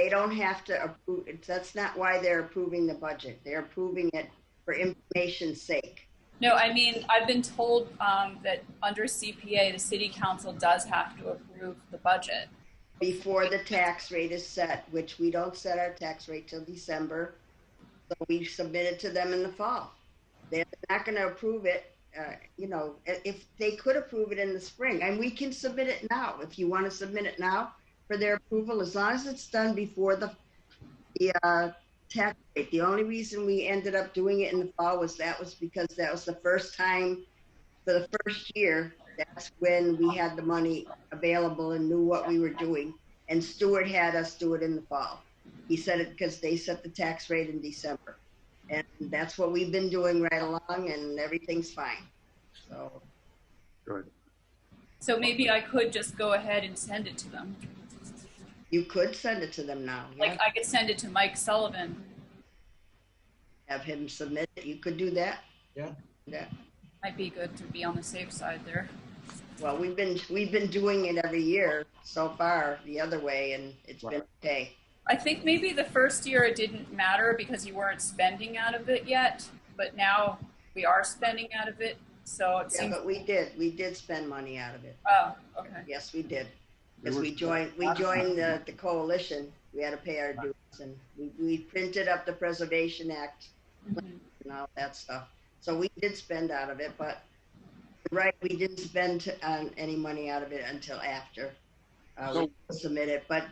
don't have to approve. That's not why they're approving the budget. They're approving it for information's sake. No, I mean, I've been told that under CPA, the city council does have to approve the budget. Before the tax rate is set, which we don't set our tax rate till December. So we submit it to them in the fall. They're not going to approve it. You know, if they could approve it in the spring, and we can submit it now. If you want to submit it now for their approval, as long as it's done before the tax rate. The only reason we ended up doing it in the fall was because that was the first time for the first year. That's when we had the money available and knew what we were doing. And Stuart had us do it in the fall. He said it because they set the tax rate in December. And that's what we've been doing right along, and everything's fine. So good. So maybe I could just go ahead and send it to them. You could send it to them now. Yeah. Like I could send it to Mike Sullivan. Have him submit it. You could do that. Yeah. Yeah. Might be good to be on the safe side there. Well, we've been doing it every year so far the other way, and it's been okay. I think maybe the first year it didn't matter because you weren't spending out of it yet, but now we are spending out of it. So it seems. But we did spend money out of it. Oh, okay. Yes, we did. Because we joined the coalition. We had to pay our dues, and we printed up the Preservation Act and all that stuff. So we did spend out of it, but right, we didn't spend any money out of it until after we submitted. But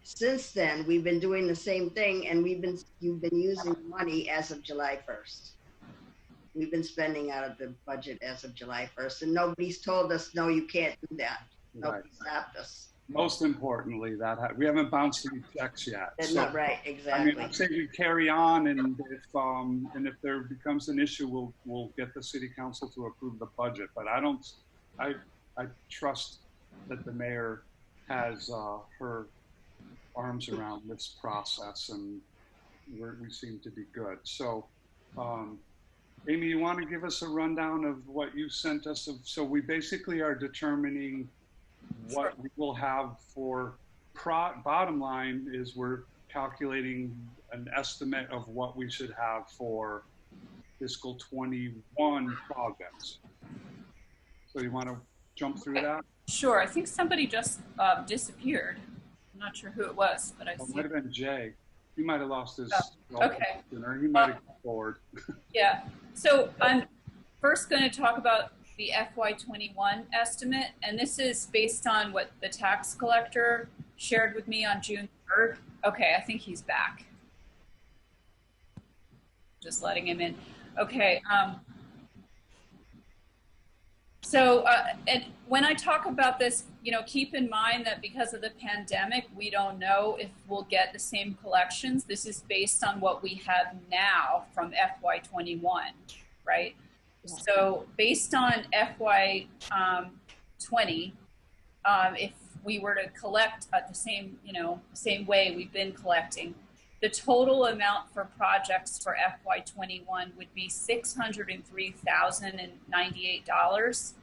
since then, we've been doing the same thing, and you've been using money as of July 1st. We've been spending out of the budget as of July 1st, and nobody's told us, no, you can't do that. Nobody stopped us. Most importantly, we haven't bounced any checks yet. That's so, not right, exactly. I mean, I'd say we carry on, and if there becomes an issue, we'll get the city council to approve the budget. But I trust that the mayor has her arms around this process, and we seem to be good. So, Amy, you want to give us a rundown of what you sent us? So we basically are determining what we will have for bottom line is we're calculating an estimate of what we should have for fiscal 21 projects. So you want to jump through that? Sure. I think somebody just disappeared. I'm not sure who it was, but It might have been Jay. He might have lost his okay. Or he might have gone forward. Yeah. So I'm first going to talk about the FY21 estimate, and this is based on what the tax collector shared with me on June 3rd. Okay, I think he's back. Just letting him in. Okay. And when I talk about this, keep in mind that because of the pandemic, we don't know if we'll get the same collections. This is based on what we have now from FY21, right? Yeah. So based on FY20, if we were to collect at the same way we've been collecting, the total amount for projects for FY21 would be $603,098.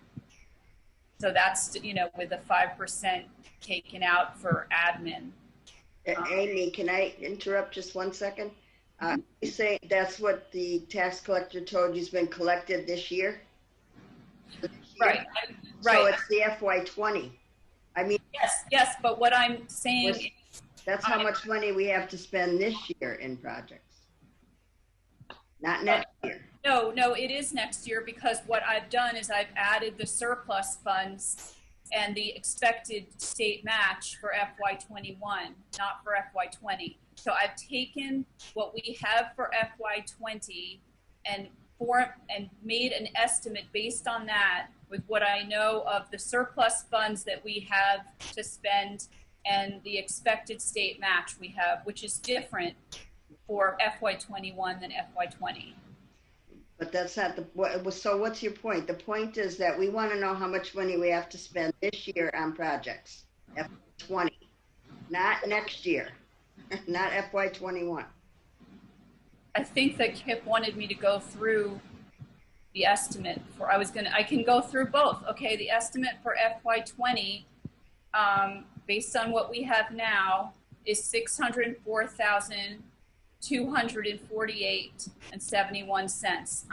So that's, with the 5% taken out for admin. Amy, can I interrupt just 1 second? You say that's what the tax collector told you's been collected this year? Right. So it's the FY20. I mean, yes, but what I'm saying is that's how much money we have to spend this year in projects, not next year. No, it is next year, because what I've done is I've added the surplus funds and the expected state match for FY21, not for FY20. So I've taken what we have for FY20 and made an estimate based on that with what I know of the surplus funds that we have to spend and the expected state match we have, which is different for FY21 than FY20. But that's not so what's your point? The point is that we want to know how much money we have to spend this year on projects, FY20, not next year, not FY21. I think that Kip wanted me to go through the estimate I can go through both. Okay, the estimate for FY20, based on what we have now, is $604,248.71.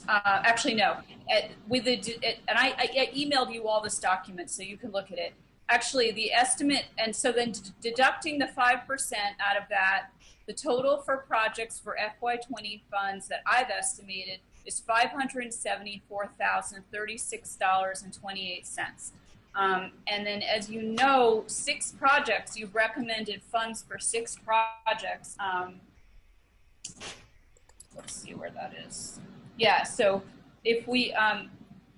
Actually, no. I emailed you all this document so you can look at it. Actually, the estimate, and so then deducting the 5% out of that, the total for projects for FY20 funds that I've estimated is $574,036.28. And then, as you know, 6 projects, you've recommended funds for 6 projects. Let's see where that is. Yeah, so if we,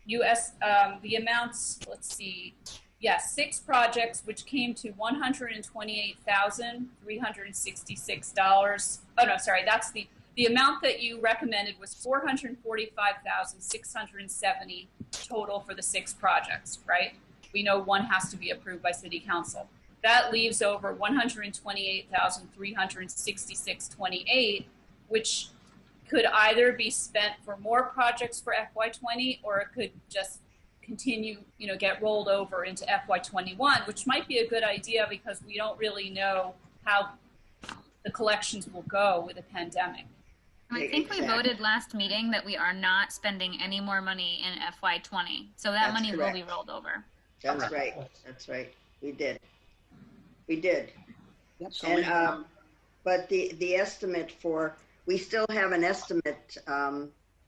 the amounts, let's see. Yeah, 6 projects, which came to $128,366. Oh, no, sorry, that's the amount that you recommended was $445,670 total for the 6 projects, right? We know one has to be approved by City Council. That leaves over $128,366.28, which could either be spent for more projects for FY20, or it could just continue, get rolled over into FY21, which might be a good idea because we don't really know how the collections will go with the pandemic. I think we voted last meeting that we are not spending any more money in FY20, so that money will be rolled over. That's right. That's right. We did. Yep. And but the estimate we still have an estimate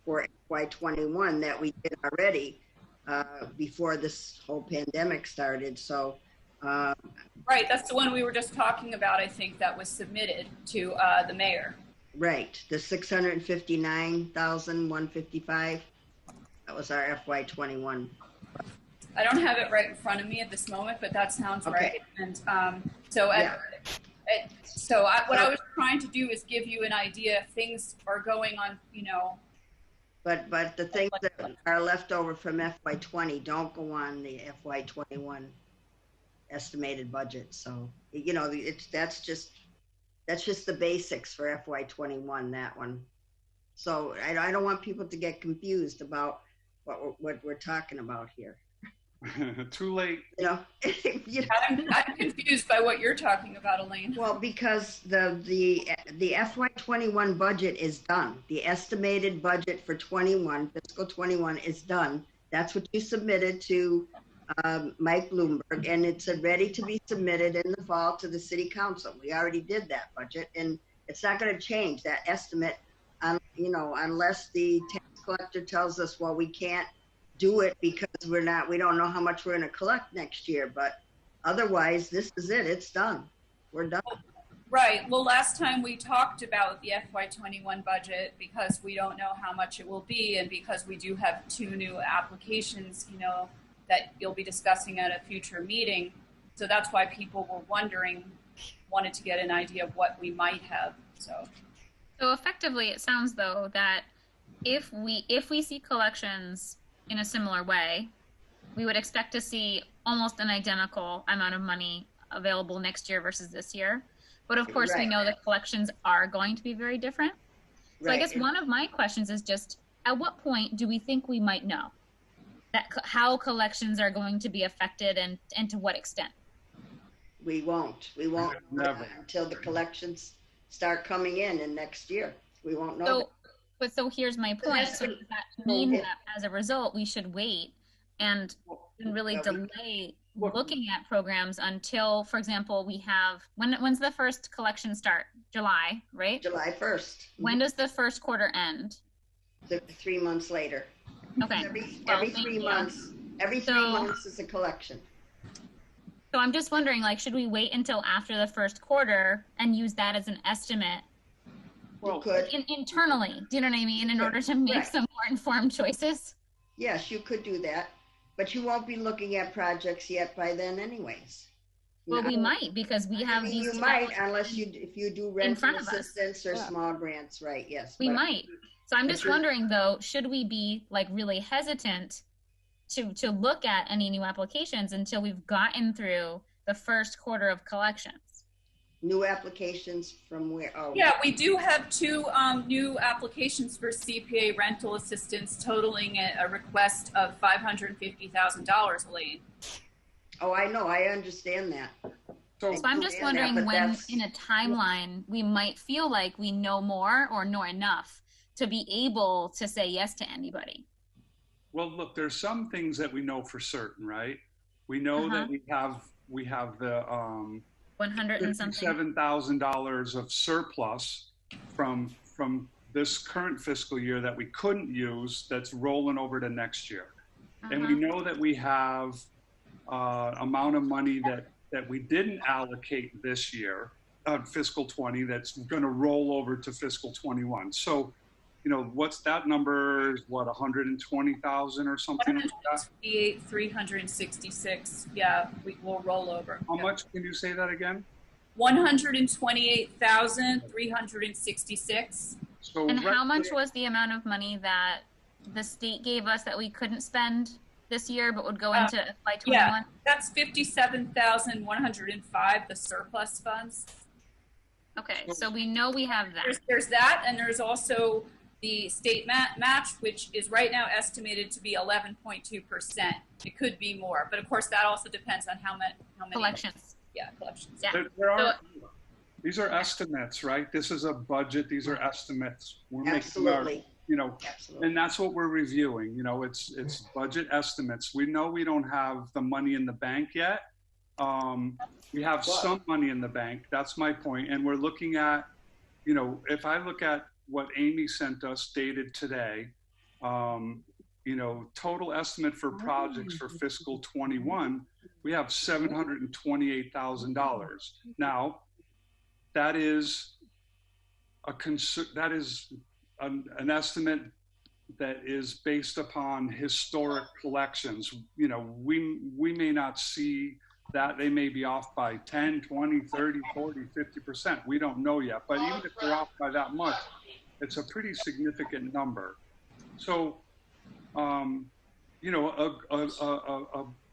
for FY21 that we did already before this whole pandemic started. So. Right. That's the one we were just talking about. I think that was submitted to the mayor. Right. The $659,155. That was our FY21. I don't have it right in front of me at this moment, but that sounds right. And what I was trying to do is give you an idea if things are going on, But the things that are left over from FY20 don't go on the FY21 estimated budget. So that's just the basics for FY21. That one. So I don't want people to get confused about what we're talking about here. Too late. I'm confused by what you're talking about, Elaine. Well, because the FY21 budget is done. The estimated budget for fiscal 21 is done. That's what you submitted to Mike Bloomberg, and it's ready to be submitted in the fall to the City Council. We already did that budget, and it's not going to change that estimate, unless the tax collector tells us, well, we can't do it because we don't know how much we're going to collect next year. But otherwise, this is it. It's done. We're done. Right. Well, last time we talked about the FY21 budget because we don't know how much it will be, and because we do have 2 new applications, that you'll be discussing at a future meeting. So that's why people were wanted to get an idea of what we might have. So effectively, it sounds though that if we see collections in a similar way, we would expect to see almost an identical amount of money available next year versus this year. But of course, we Right. know the collections are going to be very different. So I Right. guess one of my questions is just, at what point do we think we might know that how collections are going to be affected and to what extent? We won't Never. until the collections start coming in next year. We won't know. So, but so here's my point. that's So what- does that mean that as a result, we should wait and really Yeah, delay Look- looking at programs until, for example, we have, when's the first collection start? July, right? July 1st, When does the first quarter end? 3 months later. Okay. Every Well, 3 thank you. months, every 3 So- months is a collection. So I'm just wondering, like, should we wait until after the first quarter and use that as an estimate You could, internally? Do you know what I mean? In order to make Right. some more informed choices? yes, you could do that, but you won't be looking at projects yet by then anyways. Well, we No. might, because we have I mean, these. you might, unless if you do rental front of us. assistance or Yeah. small grants, right, yes. We but- might. So I'm but just you're- wondering, though, should we be like really hesitant to look at any new applications until we've gotten through the first quarter of collections? New applications from where, oh. Yeah, we do have 2 new applications for CPA rental assistance totaling a request of $550,000, Elaine. Oh, I know, I understand that. So, So I'm just Yeah, wondering but when that's- in a timeline we might feel like we know more or know enough to be able to say yes to anybody. well, look, there's some things that we know for certain, right? We know that we have the 100 and something. $57,000 of surplus from this current fiscal year that we couldn't use that's rolling over to next year. And we know that we have amount of money that we didn't allocate this year, fiscal 20, that's going to roll over to fiscal 21. So, you know, what's that number? Is what, 120,000 or something like that? 366. Yeah, we will roll over. How much? Can you say that again? 128,366. So And how right much there- was the amount of money that the state gave us that we couldn't spend this year but would go into FY21? Yeah, that's 57,105, the surplus funds. Okay, so we know we have that. There's that, and there's also the state match, which is right now estimated to be 11.2%. It could be more, but of course that also depends on how many Collections. Yeah, collections. Yeah. There are, these are estimates, right? This is a budget. These are estimates. We're making our, Absolutely, you know, absolutely. and that's what we're reviewing. You know, it's budget estimates. We know we don't have the money in the bank yet. We have some money in the bank. That's my point. And we're looking at, you know, if I look at what Amy sent us dated today, you know, total estimate for projects for fiscal 21, we have $728,000. Now, that is an estimate that is based upon historic collections. You know, we may not see that. They may be off by 10, 20, 30, 40, 50%. We don't know yet. But even if they're off by that much, it's a pretty significant number. So, you know,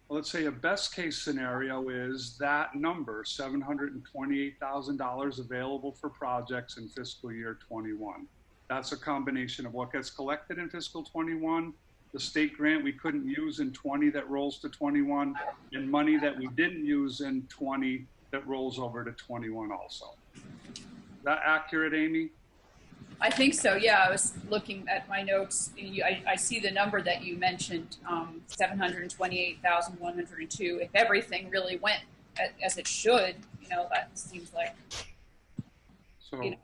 let's say a best case scenario is that number, $728,000 available for projects in fiscal year 21. That's a combination of what gets collected in fiscal 21, the state grant we couldn't use in 20 that rolls to 21, and money that we didn't use in 20 that rolls over to 21 also. Is that accurate, Amy? I think so. Yeah, I was looking at my notes. I see the number that you mentioned, 728,102. If everything really went as it should, you know, that seems like, So, you know,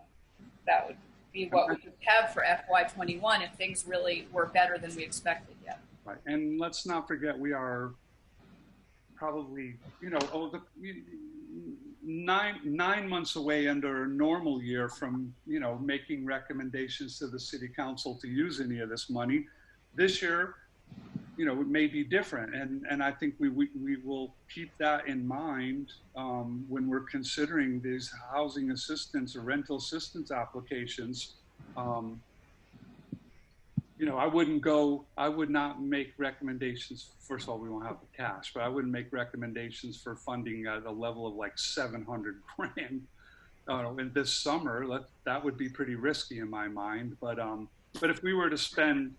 that would be what we could have for FY21 if things really were better than we expected. Yeah. right. And let's not forget, we are probably, you know, nine months away under a normal year from, you know, making recommendations to the city council to use any of this money. This year, you know, it may be different. And I think we will keep that in mind when we're considering these housing assistance or rental assistance applications. You I would not make recommendations. First of all, we won't have the cash, but I wouldn't make recommendations for funding at a level of like 700 grand in this summer. That would be pretty risky in my mind. But if we were to spend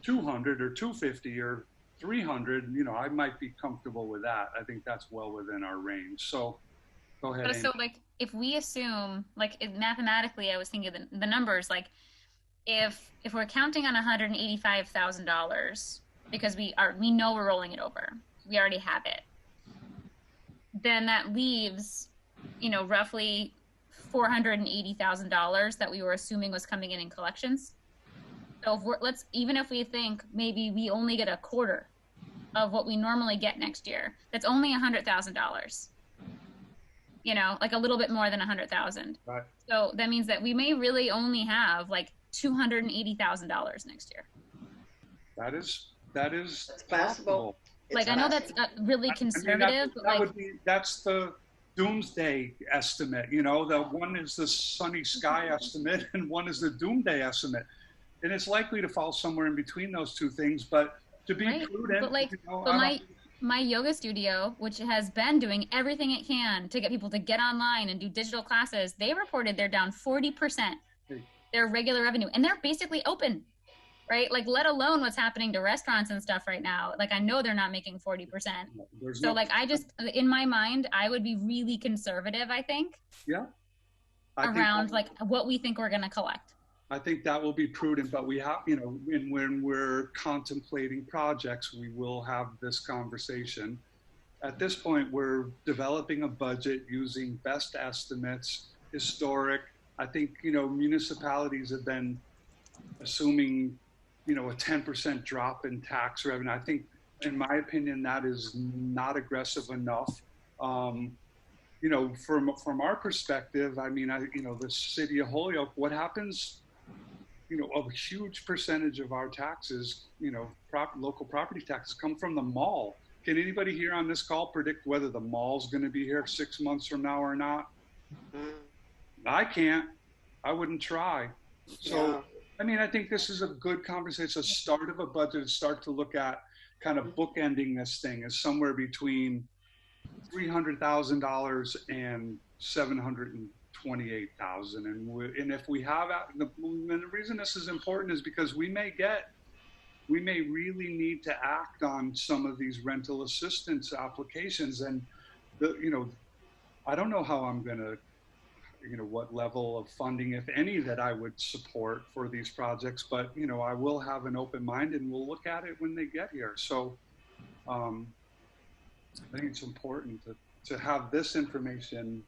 200 or 250 or 300, I might be comfortable with that. I think that's well within our range. So go ahead. So like, if we assume, like mathematically, I was thinking the numbers, like if we're counting on $185,000 because we know we're rolling it over, we already have it, then that leaves, roughly $480,000 that we were assuming was coming in collections. So even if we think maybe we only get a quarter of what we normally get next year, that's only $100,000. Like a little bit more than 100,000. Right. So that means that we may really only have like $280,000 next year. That is possible. Like, I know that's really conservative, but that's the doomsday estimate. The one is the sunny sky estimate and one is the doomsday estimate. And it's likely to fall somewhere in between those two things, but to be prudent. But my yoga studio, which has been doing everything it can to get people to get online and do digital classes, they reported they're down 40% their regular revenue, and they're basically open, right? Like, let alone what's happening to restaurants and stuff right now. Like, I know they're not making 40%. So I just, in my mind, I would be really conservative, I think. Yeah. Around like what we think we're going to collect. I think that will be prudent, but we have, when we're contemplating projects, we will have this conversation. At this point, we're developing a budget using best estimates, historic. I think, municipalities have been assuming, a 10% drop in tax revenue. I think, in my opinion, that is not aggressive enough. From our perspective, the city of Holyoke, what happens, a huge percentage of our taxes, local property taxes come from the mall. Can anybody here on this call predict whether the mall's going to be here 6 months from now or not? I can't. I wouldn't try. So, I think this is a good conversation. It's a start of a budget. Start to look at kind of bookending this thing as somewhere between $300,000 and $728,000. And if we have, and the reason this is important is because we may really need to act on some of these rental assistance applications. And, I don't know how I'm going to, what level of funding, if any, that I would support for these projects. But, I will have an open mind and we'll look at it when they get here. So I think it's important to have this information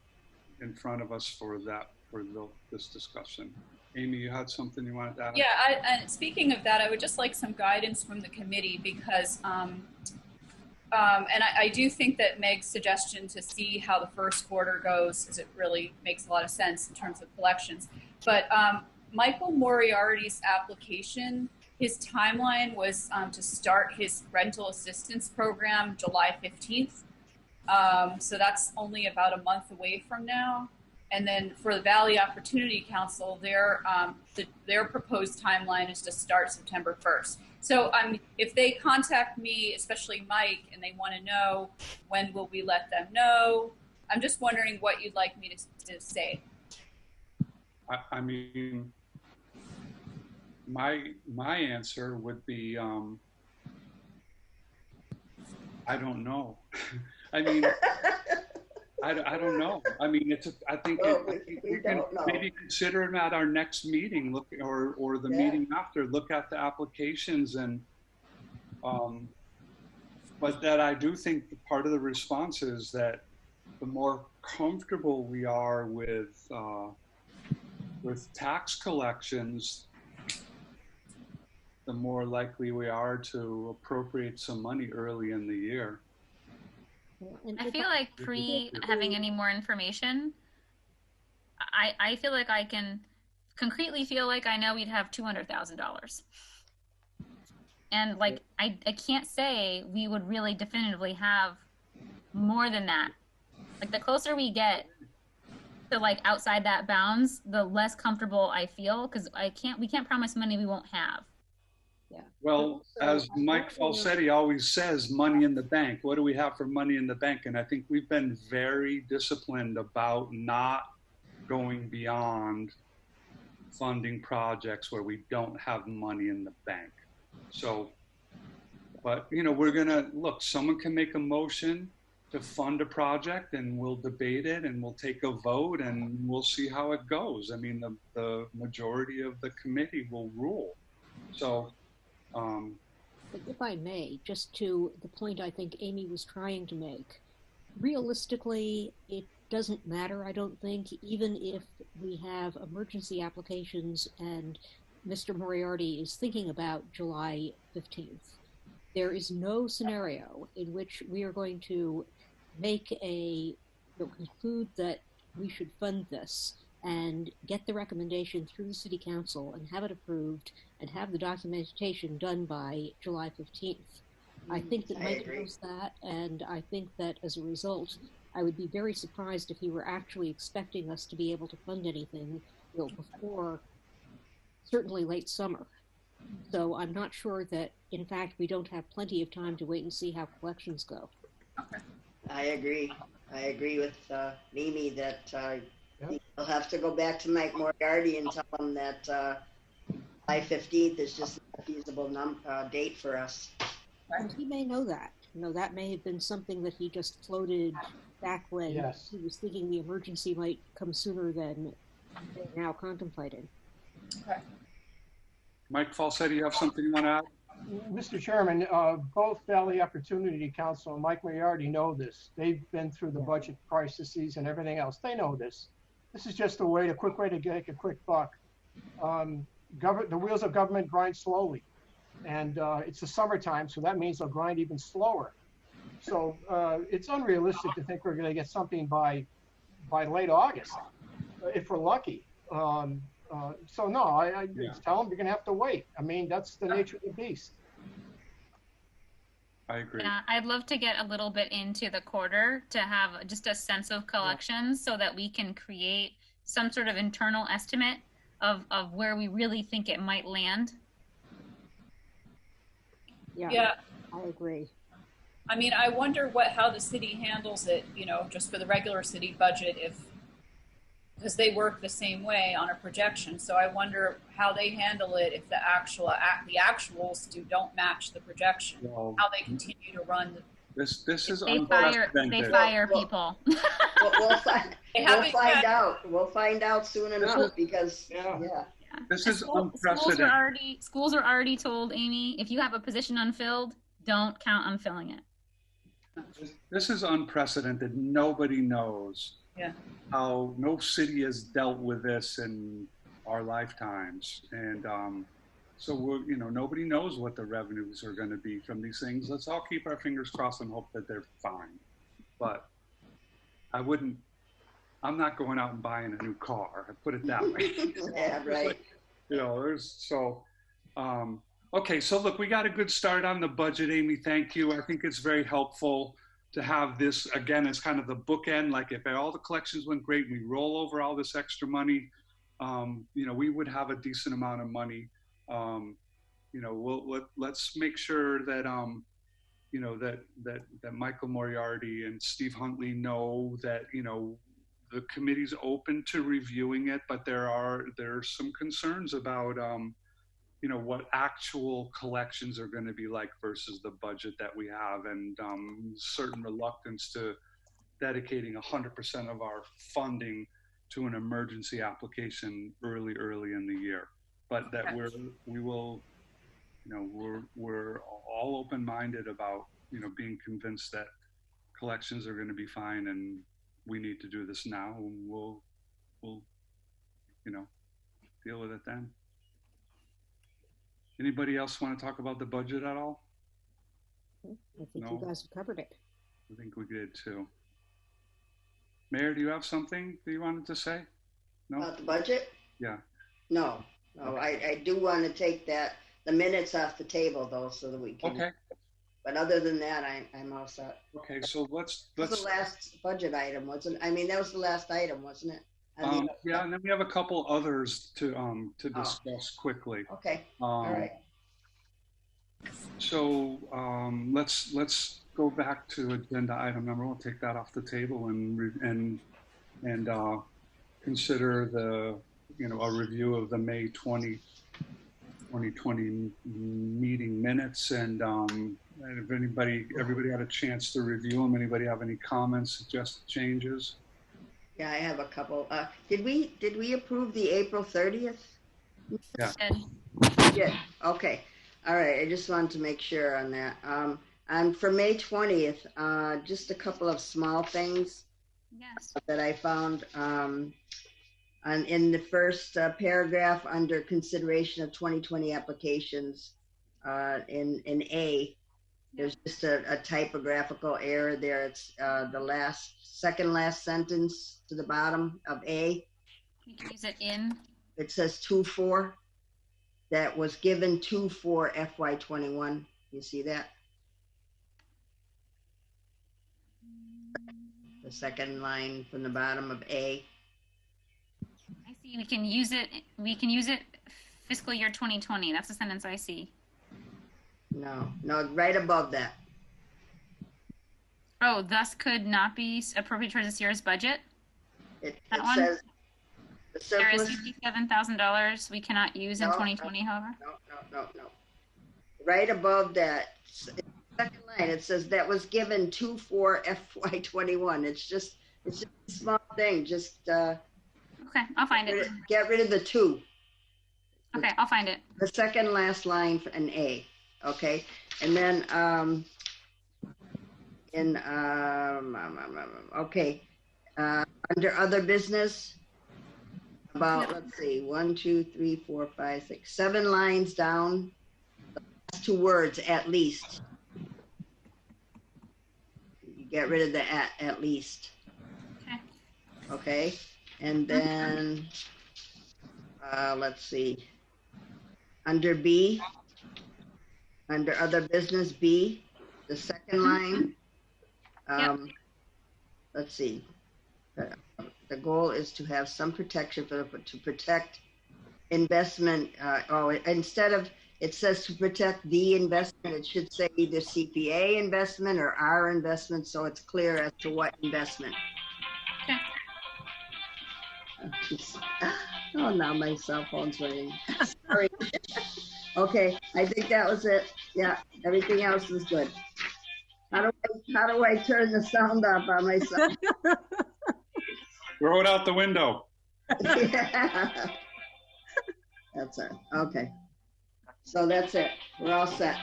in front of us for this discussion. Amy, you had something you wanted to add? Yeah, and speaking of that, I would just like some guidance from the committee because, and I do think that Meg's suggestion to see how the first quarter goes, is it really makes a lot of sense in terms of collections. But Michael Moriarty's application, his timeline was to start his rental assistance program July 15th. So that's only about a month away from now. And then for the Valley Opportunity Council, their proposed timeline is to start September 1st. So if they contact me, especially Mike, and they want to know when will we let them know, I'm just wondering what you'd like me to say. My answer would be, I don't know. I don't know. I think we can maybe consider it at our next meeting, or the meeting after, look at the applications and, but that I do think part of the response is that the more comfortable we are with tax collections, the more likely we are to appropriate some money early in the year. I feel like having any more information, I feel like I can concretely feel like I know we'd have $200,000. And like, I can't say we would really definitively have more than that. Like the closer we get to like outside that bounds, the less comfortable I feel, because we can't promise money we won't have. Well, as Mike Falsetti always says, money in the bank. What do we have for money in the bank? And I think we've been very disciplined about not going beyond funding projects where we don't have money in the bank. So, but we're gonna look, someone can make a motion to fund a project and we'll debate it and we'll take a vote and we'll see how it goes. I mean, the majority of the committee will rule. So, But if I may, just to the point I think Amy was trying to make, realistically, it doesn't matter, I don't think, even if we have emergency applications and Mr. Moriarty is thinking about July 15th. There is no scenario in which we are going to conclude that we should fund this and get the recommendation through the city council and have it approved and have the documentation done by July 15th. I think that Mike knows that, and I think that as a result, I would be very surprised if he were actually expecting us to be able to fund anything before certainly late summer. So I'm not sure that, in fact, we don't have plenty of time to wait and see how collections go. I agree. I agree with Mimi that we'll have to go back to Mike Moriarty and tell him that July 15th is just not a feasible date for us. And he may know that. That may have been something that he just floated back when he was thinking the emergency might come sooner than they're now contemplating. Okay. Mike Falsetti, you have something you want to add? Mr. Chairman, both Valley Opportunity Council and Mike Moriarty know this. They've been through the budget crises and everything else. They know this. This is just a quick way to make a quick buck. The wheels of government grind slowly, and it's the summertime, so that means they'll grind even slower. So it's unrealistic to think we're going to get something by late August, if we're lucky. So no, I tell them you're going to have to wait. I mean, that's the nature of the beast. I agree. Yeah, I'd love to get a little bit into the quarter to have just a sense of collections so that we can create some sort of internal estimate of where we really think it might land. Yeah, I agree. I mean, I wonder how the city handles it, just for the regular city budget, because they work the same way on a projection. So I wonder how they handle it if the actuals don't match the projection. Well, how they continue to run. This is they unprecedented. fire people. We'll find out. We'll find out soon enough because This is unprecedented. Schools are already told, Amy, if you have a position unfilled, don't count on filling it. This is unprecedented. Nobody knows how no city has dealt with this in our lifetimes. And so nobody knows what the revenues are going to be from these things. Let's all keep our fingers crossed and hope that they're fine. But I'm not going out and buying a new car. I put it that way. Yeah, right. Okay, so look, we got a good start on the budget, Amy. Thank you. I think it's very helpful to have this, again, as kind of the bookend. Like if all the collections went great, we roll over all this extra money, we would have a decent amount of money. Let's make sure that, that Michael Moriarty and Steve Huntley know that, the committee's open to reviewing it, but there's some concerns about, what actual collections are going to be like versus the budget that we have, and certain reluctance to dedicating 100% of our funding to an emergency application early in the year. But that we're all open-minded about, being convinced that collections are going to be fine, and we need to do this now, and we'll deal with it then. Anybody else want to talk about the budget at all? I think you guys have covered it. I think we did too. Mayor, do you have something that you wanted to say? No? About the budget? Yeah. No. Okay. I do want to take the minutes off the table though, so that we can. Okay. But other than that, I'm all set. Okay, so let's. That was the last budget item, wasn't it? I mean, that was the last item, wasn't it? Yeah, and then we have a couple others to discuss quickly. Okay. All right. So let's go back to agenda item number. We'll take that off the table and consider the a review of the May 2020 meeting minutes. And if everybody had a chance to review them. Anybody have any comments, suggested changes? Yeah, I have a couple. Did we approve the April 30th? Yeah. Yeah. Okay. All right. I just wanted to make sure on that. And for May 20th, just a couple of small things Yes. that I found. In the first paragraph under consideration of 2020 applications, in A, there's just a typographical error there. It's the second last sentence to the bottom of A. You can use it in. It says 2/4. That was given 2/4 FY21. You see that? The second line from the bottom of A. I see. We can use it fiscal year 2020. That's the sentence I see. No, right above that. Oh, thus could not be appropriate towards this year's budget. It That says the There is surplus. $57,000 we cannot use in 2020, however. No. Right above that, second line, it says that was given 2/4 FY21. It's just a small thing. Just Okay, I'll find it. get rid of the 2. Okay, I'll find it. The second last line for an A. Okay, and then under other business, about let's see, 1, 2, 3, 4, 5, 6, 7 lines down. The last 2 words, at least. You get rid of the at least. Okay. Okay, and then let's see. Under B, under other business B, the second line. Let's see. The goal is to have some protection to protect investment. Instead of it says to protect the investment, it should say either CPA investment or our investment, so it's clear as to what investment. Okay. Oh, now my cell phone's ringing. Sorry. Okay, I think that was it. Yeah, everything else is good. How do I turn the sound off on myself? Throw it out the window. Yeah. That's it. Okay. So that's it. We're all set.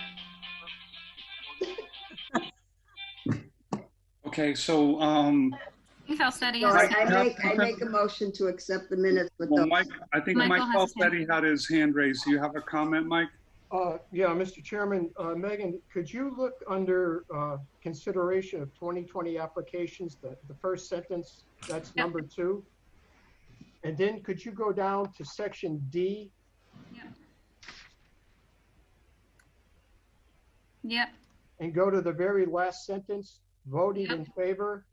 Okay, so You felt steady. So I make a motion to accept the minutes with well, those. Mike, I think Michael Mike has his hand. Falsetti had his hand raised. Do you have a comment, Mike? Yeah, Mr. Chairman, Megan, could you look under consideration of 2020 applications, the first sentence, that's Yep. number 2? And then could you go down to section D? Yep. And go to the very last sentence, voted Yep. in favor,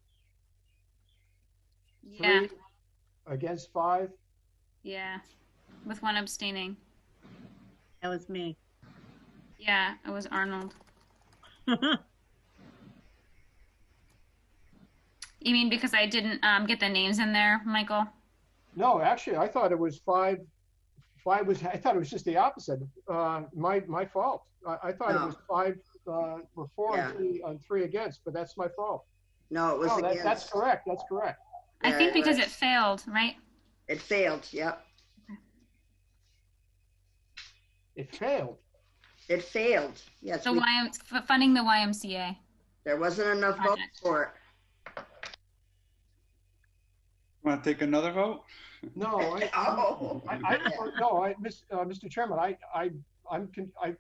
Yeah. 3 against 5? Yeah. With 1 abstaining. That was me. Yeah, it was Arnold. You mean because I didn't get the names in there, Michael? No, actually, I thought it was 5. I thought it was just the opposite. My fault. I thought it was 5 were for and 3 against, but that's my fault. No, it was No, against. that's correct. That's correct. I Yeah, think because was. it failed, right? It failed. Yep. It failed. It failed. Yes. So funding the YMCA. There wasn't enough votes Project. for it. Want to take another vote? No, Mr. Chairman,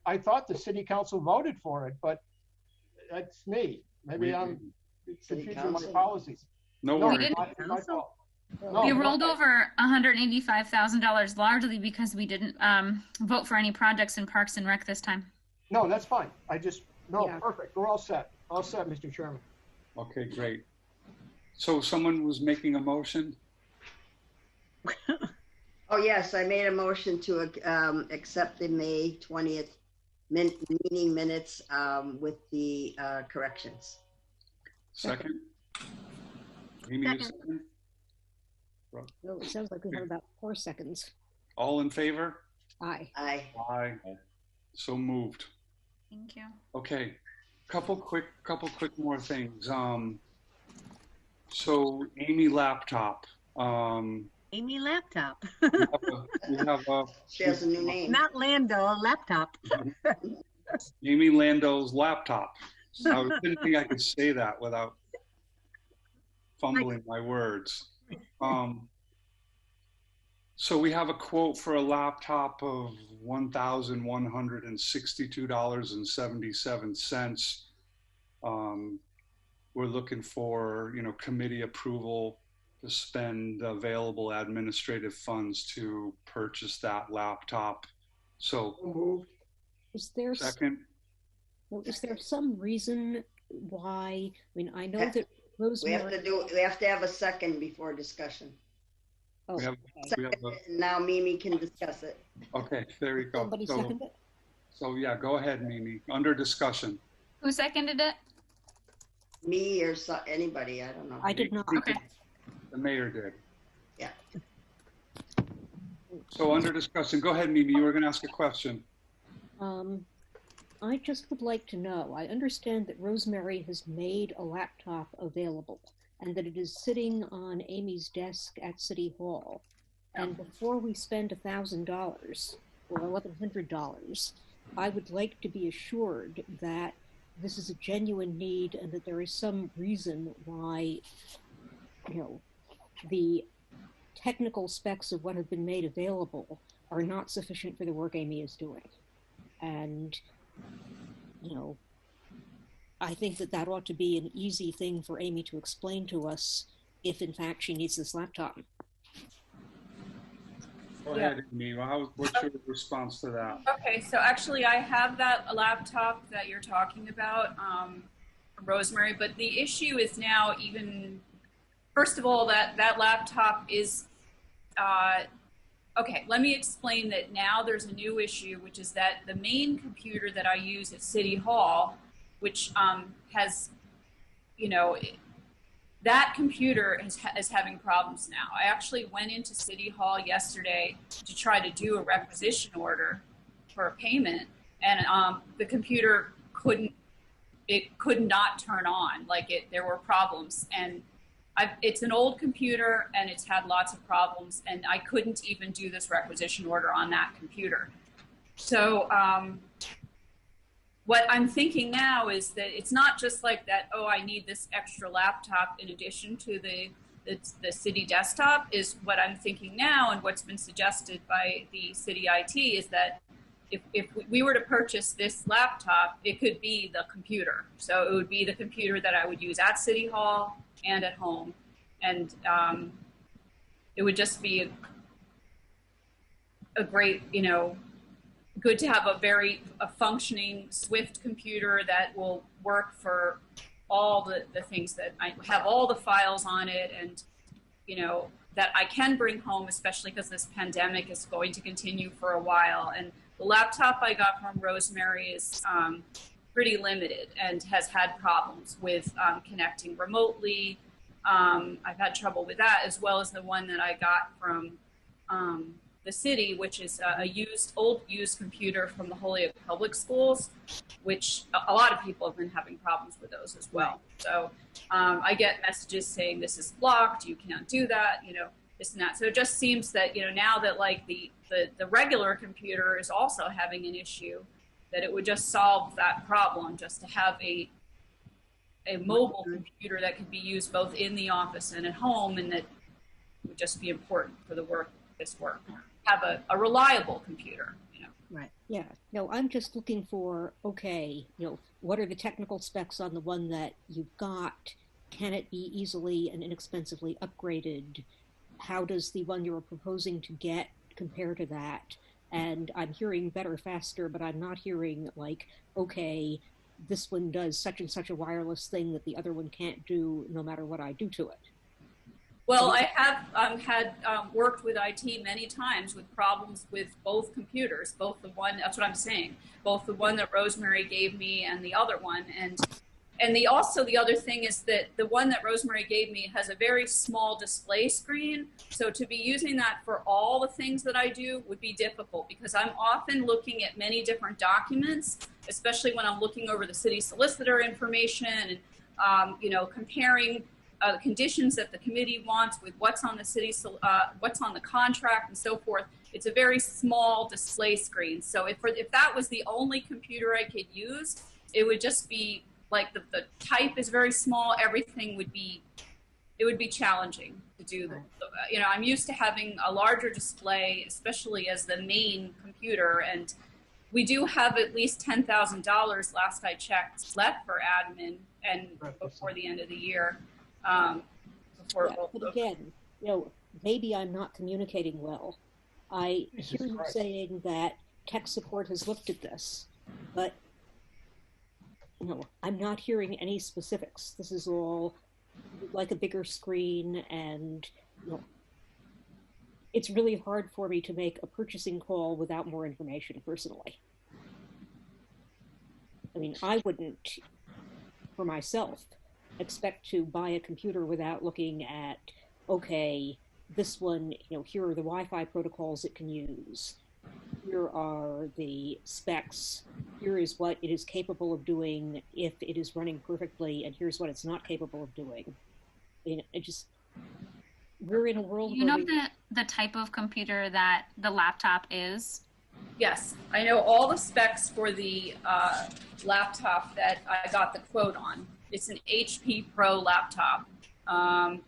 I thought the city council voted for it, but that's me. Maybe I'm confusing my council? policies. No No, worries. didn't. my fault. No, We no. rolled over $185,000 largely because we didn't vote for any projects in Parks and Rec this time. No, that's fine. Yeah. Perfect. We're all set. All set, Mr. Chairman. Okay, great. So someone was making a motion? Oh, yes, I made a motion to accept the May 20th meeting minutes with the corrections. Second? Amy, a second? No, it sounds like we have about 4 seconds. All in favor? Aye. Aye. Aye. So moved. Thank you. Okay, couple quick more things. So Amy laptop. Amy laptop. We have a She has a new name. Not Lando, laptop. Amy Lando's laptop. I didn't think I could say that without fumbling my words. So we have a quote for a laptop of $1,162.77. We're looking for, committee approval to spend available administrative funds to purchase that laptop. So, Is there second, is there some reason why? I mean, I know that Rosemary. We have to have a second before discussion. Oh, we have Now Mimi can discuss it. okay, there you go. somebody second it. So yeah, go ahead, Mimi. Under discussion. Who seconded it? Me or anybody, I don't know. I did not. Okay. The mayor did. Yeah. So under discussion, go ahead, Mimi. You were going to ask a question. I just would like to know, I understand that Rosemary has made a laptop available and that it is sitting on Amy's desk at City Hall. And before we spend $1,000 or $1,100, I would like to be assured that this is a genuine need and that there is some reason why, the technical specs of what have been made available are not sufficient for the work Amy is doing. And, I think that ought to be an easy thing for Amy to explain to us if, in fact, she needs this laptop. Go ahead, Amy. What's your response to that? Okay, so actually I have that laptop that you're talking about, Rosemary, but the issue is now first of all, that laptop is, okay, let me explain that now there's a new issue, which is that the main computer that I use at City Hall, which has, that computer is having problems now. I actually went into City Hall yesterday to try to do a requisition order for a payment, and the computer could not turn on. There were problems, and it's an old computer, and it's had lots of problems, and I couldn't even do this requisition order on that computer. So what I'm thinking now is that it's not just like that, oh, I need this extra laptop in addition to the city desktop. Is what I'm thinking now, and what's been suggested by the city IT is that if we were to purchase this laptop, it could be the computer. So it would be the computer that I would use at City Hall and at home. And it would just be a great, good to have a functioning Swift computer that will work for all the things that I have, all the files on it, and that I can bring home, especially because this pandemic is going to continue for a while. And the laptop I got from Rosemary is pretty limited and has had problems with connecting remotely. I've had trouble with that, as well as the one that I got from the city, which is a old used computer from the Holyoke Public Schools, which a lot of people have been having problems with those as well. So I get messages saying this is blocked, you can't do that, this and that. So it just seems that, now that the regular computer is also having an issue, that it would just solve that problem just to have a mobile computer that could be used both in the office and at home, and that would just be important for this work. Have a reliable computer, Right. Yeah. No, I'm just looking for, what are the technical specs on the one that you've got? Can it be easily and inexpensively upgraded? How does the one you're proposing to get compare to that? And I'm hearing better, faster, but I'm not hearing this one does such and such a wireless thing that the other one can't do no matter what I do to it. Well, I have had worked with IT many times with problems with both computers, both the one, that's what I'm saying, both the one that Rosemary gave me and the other one. And the other thing is that the one that Rosemary gave me has a very small display screen. So to be using that for all the things that I do would be difficult because I'm often looking at many different documents, especially when I'm looking over the city solicitor information and, comparing the conditions that the committee wants with what's on the what's on the contract and so forth. It's a very small display screen. So if that was the only computer I could use, it would just be like the type is very small. Everything would be challenging to do. I'm used to having a larger display, especially as the main computer. And we do have at least $10,000 last I checked left for admin and before the end of the year. But again, maybe I'm not communicating well. I hear you saying that tech support has looked at this, but I'm not hearing any specifics. This is all like a bigger screen, and it's really hard for me to make a purchasing call without more information personally. I mean, I wouldn't, for myself, expect to buy a computer without looking at, okay, this one, here are the Wi-Fi protocols it can use. Here are the specs. Here is what it is capable of doing if it is running perfectly, and here's what it's not capable of doing. We're in a world where the type of computer that the laptop is? Yes, I know all the specs for the laptop that I got the quote on. It's an HP Pro laptop, and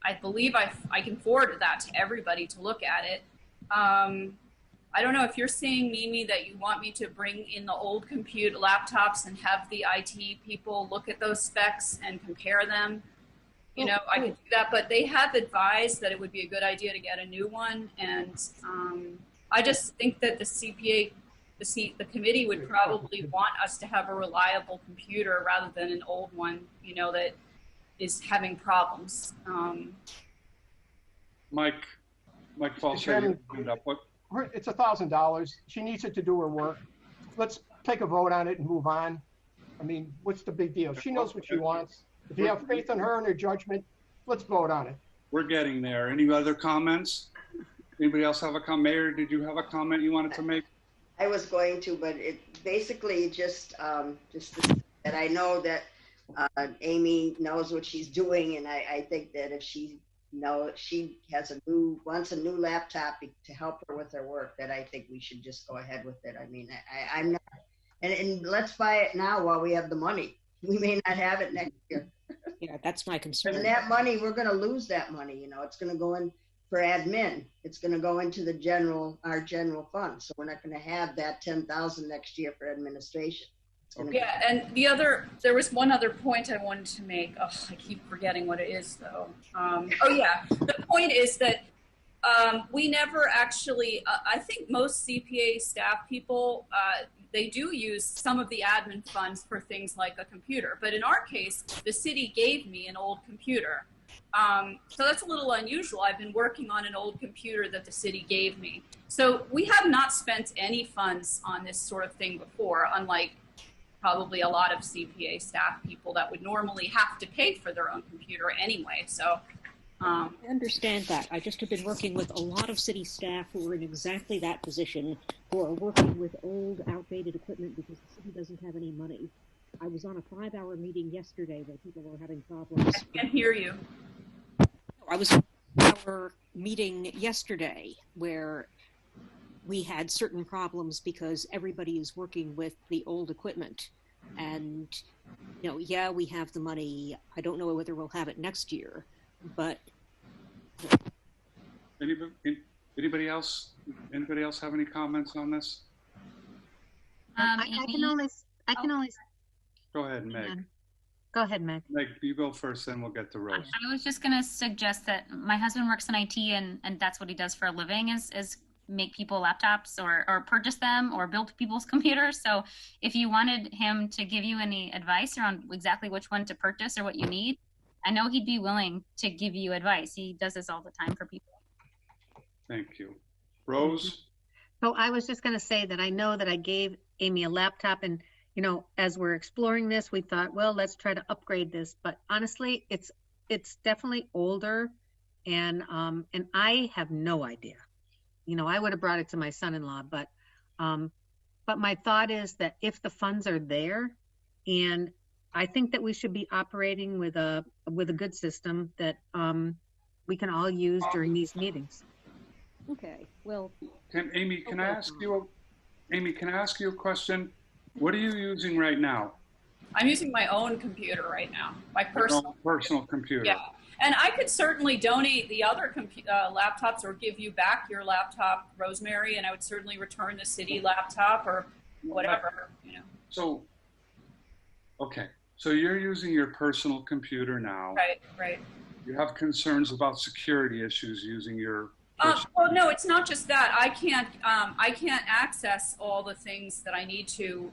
I believe I can forward that to everybody to look at it. I don't know if you're saying, Mimi, that you want me to bring in the old computer laptops and have the IT people look at those specs and compare them. I could do that, but they have advised that it would be a good idea to get a new one. And I just think that the committee would probably want us to have a reliable computer rather than an old one, that is having problems. Mike Falsey, it's $1,000. She needs it to do her work. Let's take a vote on it and move on. I mean, what's the big deal? She knows what she wants. If you have faith in her and her judgment, let's vote on it. We're getting there. Any other comments? Anybody else have a comment? Mayor, did you have a comment you wanted to make? I was going to, but it basically just that I know that Amy knows what she's doing, and I think that if she wants a new laptop to help her with her work, that I think we should just go ahead with it. I mean, I'm not, and let's buy it now while we have the money. We may not have it next year. Yeah, that's my concern. And that money, we're going to lose that money. It's going to go in for admin. It's going to go into our general fund. So we're not going to have that $10,000 next year for administration. Yeah, and there was one other point I wanted to make. Oh, I keep forgetting what it is, though. The point is that we never actually, I think most CPA staff people, they do use some of the admin funds for things like a computer. But in our case, the city gave me an old computer. So that's a little unusual. I've been working on an old computer that the city gave me. So we have not spent any funds on this sort of thing before, unlike probably a lot of CPA staff people that would normally have to pay for their own computer anyway. So I understand that. I just have been working with a lot of city staff who are in exactly that position, who are working with old, outdated equipment because the city doesn't have any money. I was on a 5-hour meeting yesterday where people were having problems. I can't hear you. I was on a 5-hour meeting yesterday where we had certain problems because everybody is working with the old equipment. And, we have the money. I don't know whether we'll have it next year, but. Anybody else have any comments on this? I can only. Go ahead, Meg. Go ahead, Meg. Meg, you go first, then we'll get to Rose. I was just going to suggest that my husband works in IT, and that's what he does for a living is make people laptops or purchase them or build people's computers. So if you wanted him to give you any advice around exactly which one to purchase or what you need, I know he'd be willing to give you advice. He does this all the time for people. Thank you. Rose? So I was just going to say that I know that I gave Amy a laptop, and as we're exploring this, we thought, well, let's try to upgrade this. But honestly, it's definitely older, and I have no idea. I would have brought it to my son-in-law, but my thought is that if the funds are there, and I think that we should be operating with a good system that we can all use during these meetings. Okay, well. Amy, can I ask you a question? What are you using right now? I'm using my own computer right now, my personal computer. Yeah, and I could certainly donate the other laptops or give you back your laptop, Rosemary, and I would certainly return the city laptop or whatever, So, okay, so you're using your personal computer now. Right. You have concerns about security issues using your well, no, it's not just that. I can't access all the things that I need to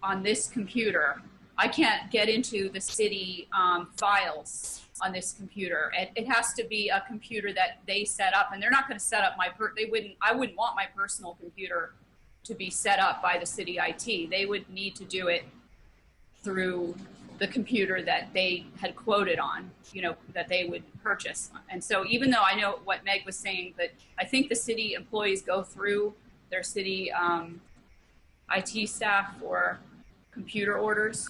on this computer. I can't get into the city files on this computer. It has to be a computer that they set up, and they're not going to set up I wouldn't want my personal computer to be set up by the city IT. They would need to do it through the computer that they had quoted on, that they would purchase. And so even though I know what Meg was saying, but I think the city employees go through their city IT staff for computer orders.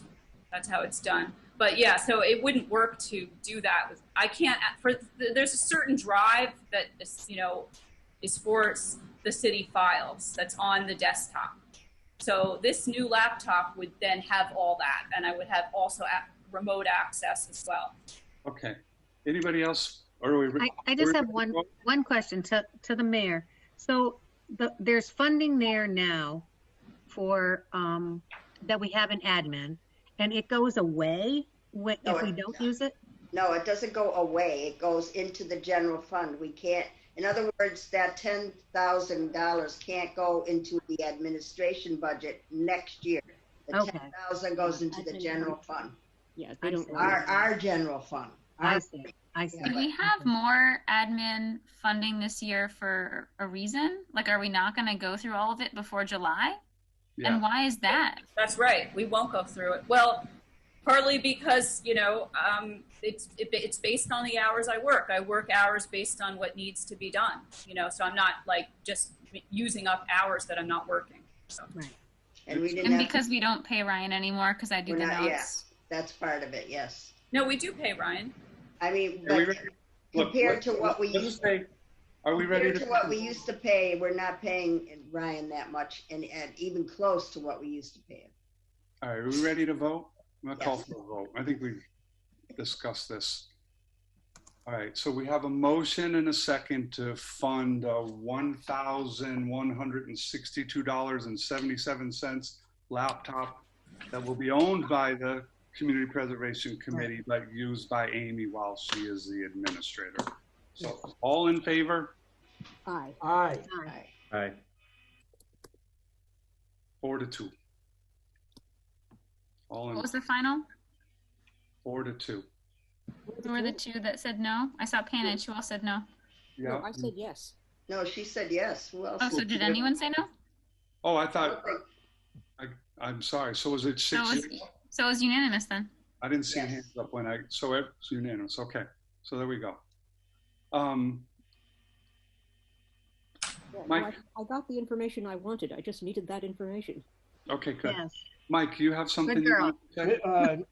That's how it's done. But yeah, so it wouldn't work to do that. There's a certain drive that is for the city files that's on the desktop. So this new laptop would then have all that, and I would have also remote access as well. Okay. Anybody else? I just have one question to the mayor. So there's funding there now for that we have in admin, and it goes away if we don't use it? No, it doesn't go away. It goes into the general fund. We can't. In other words, that $10,000 can't go into the administration budget next year. The $10,000 goes into the general fund. Yeah, they don't. Our general fund. I see. Do we have more admin funding this year for a reason? Like, are we not going to go through all of it before July? Yeah. And why is that? That's right. We won't go through it. Well, partly because, it's based on the hours I work. I work hours based on what needs to be done, so I'm not just using up hours that I'm not working. So. Right. And because we don't pay Ryan anymore because I do the notes. Yeah, that's part of it. Yes. No, we do pay Ryan. I mean, but compared to what we used to pay, are we ready to what we used to pay? We're not paying Ryan that much, and even close to what we used to pay him. All right, are we ready to vote? I'm going to call for a vote. I think we've discussed this. All right, so we have a motion and a second to fund $1,162.77 laptop that will be owned by the Community Preservation Committee, but used by Amy while she is the administrator. So all in favor? Aye. Aye. Aye. 4-2. What was the final? 4-2. Who were the two that said no? I saw Panage. Who else said no? Yeah. No, I said yes. No, she said yes. Who else? Oh, so did anyone say no? Oh, I thought. I'm sorry. So was it 6? So it was unanimous then. I didn't see hands up so it's unanimous. Okay. So there we go. Mike? I got the information I wanted. I just needed that information. Okay, good. Yes. Mike, you have something Good girl. you want to say?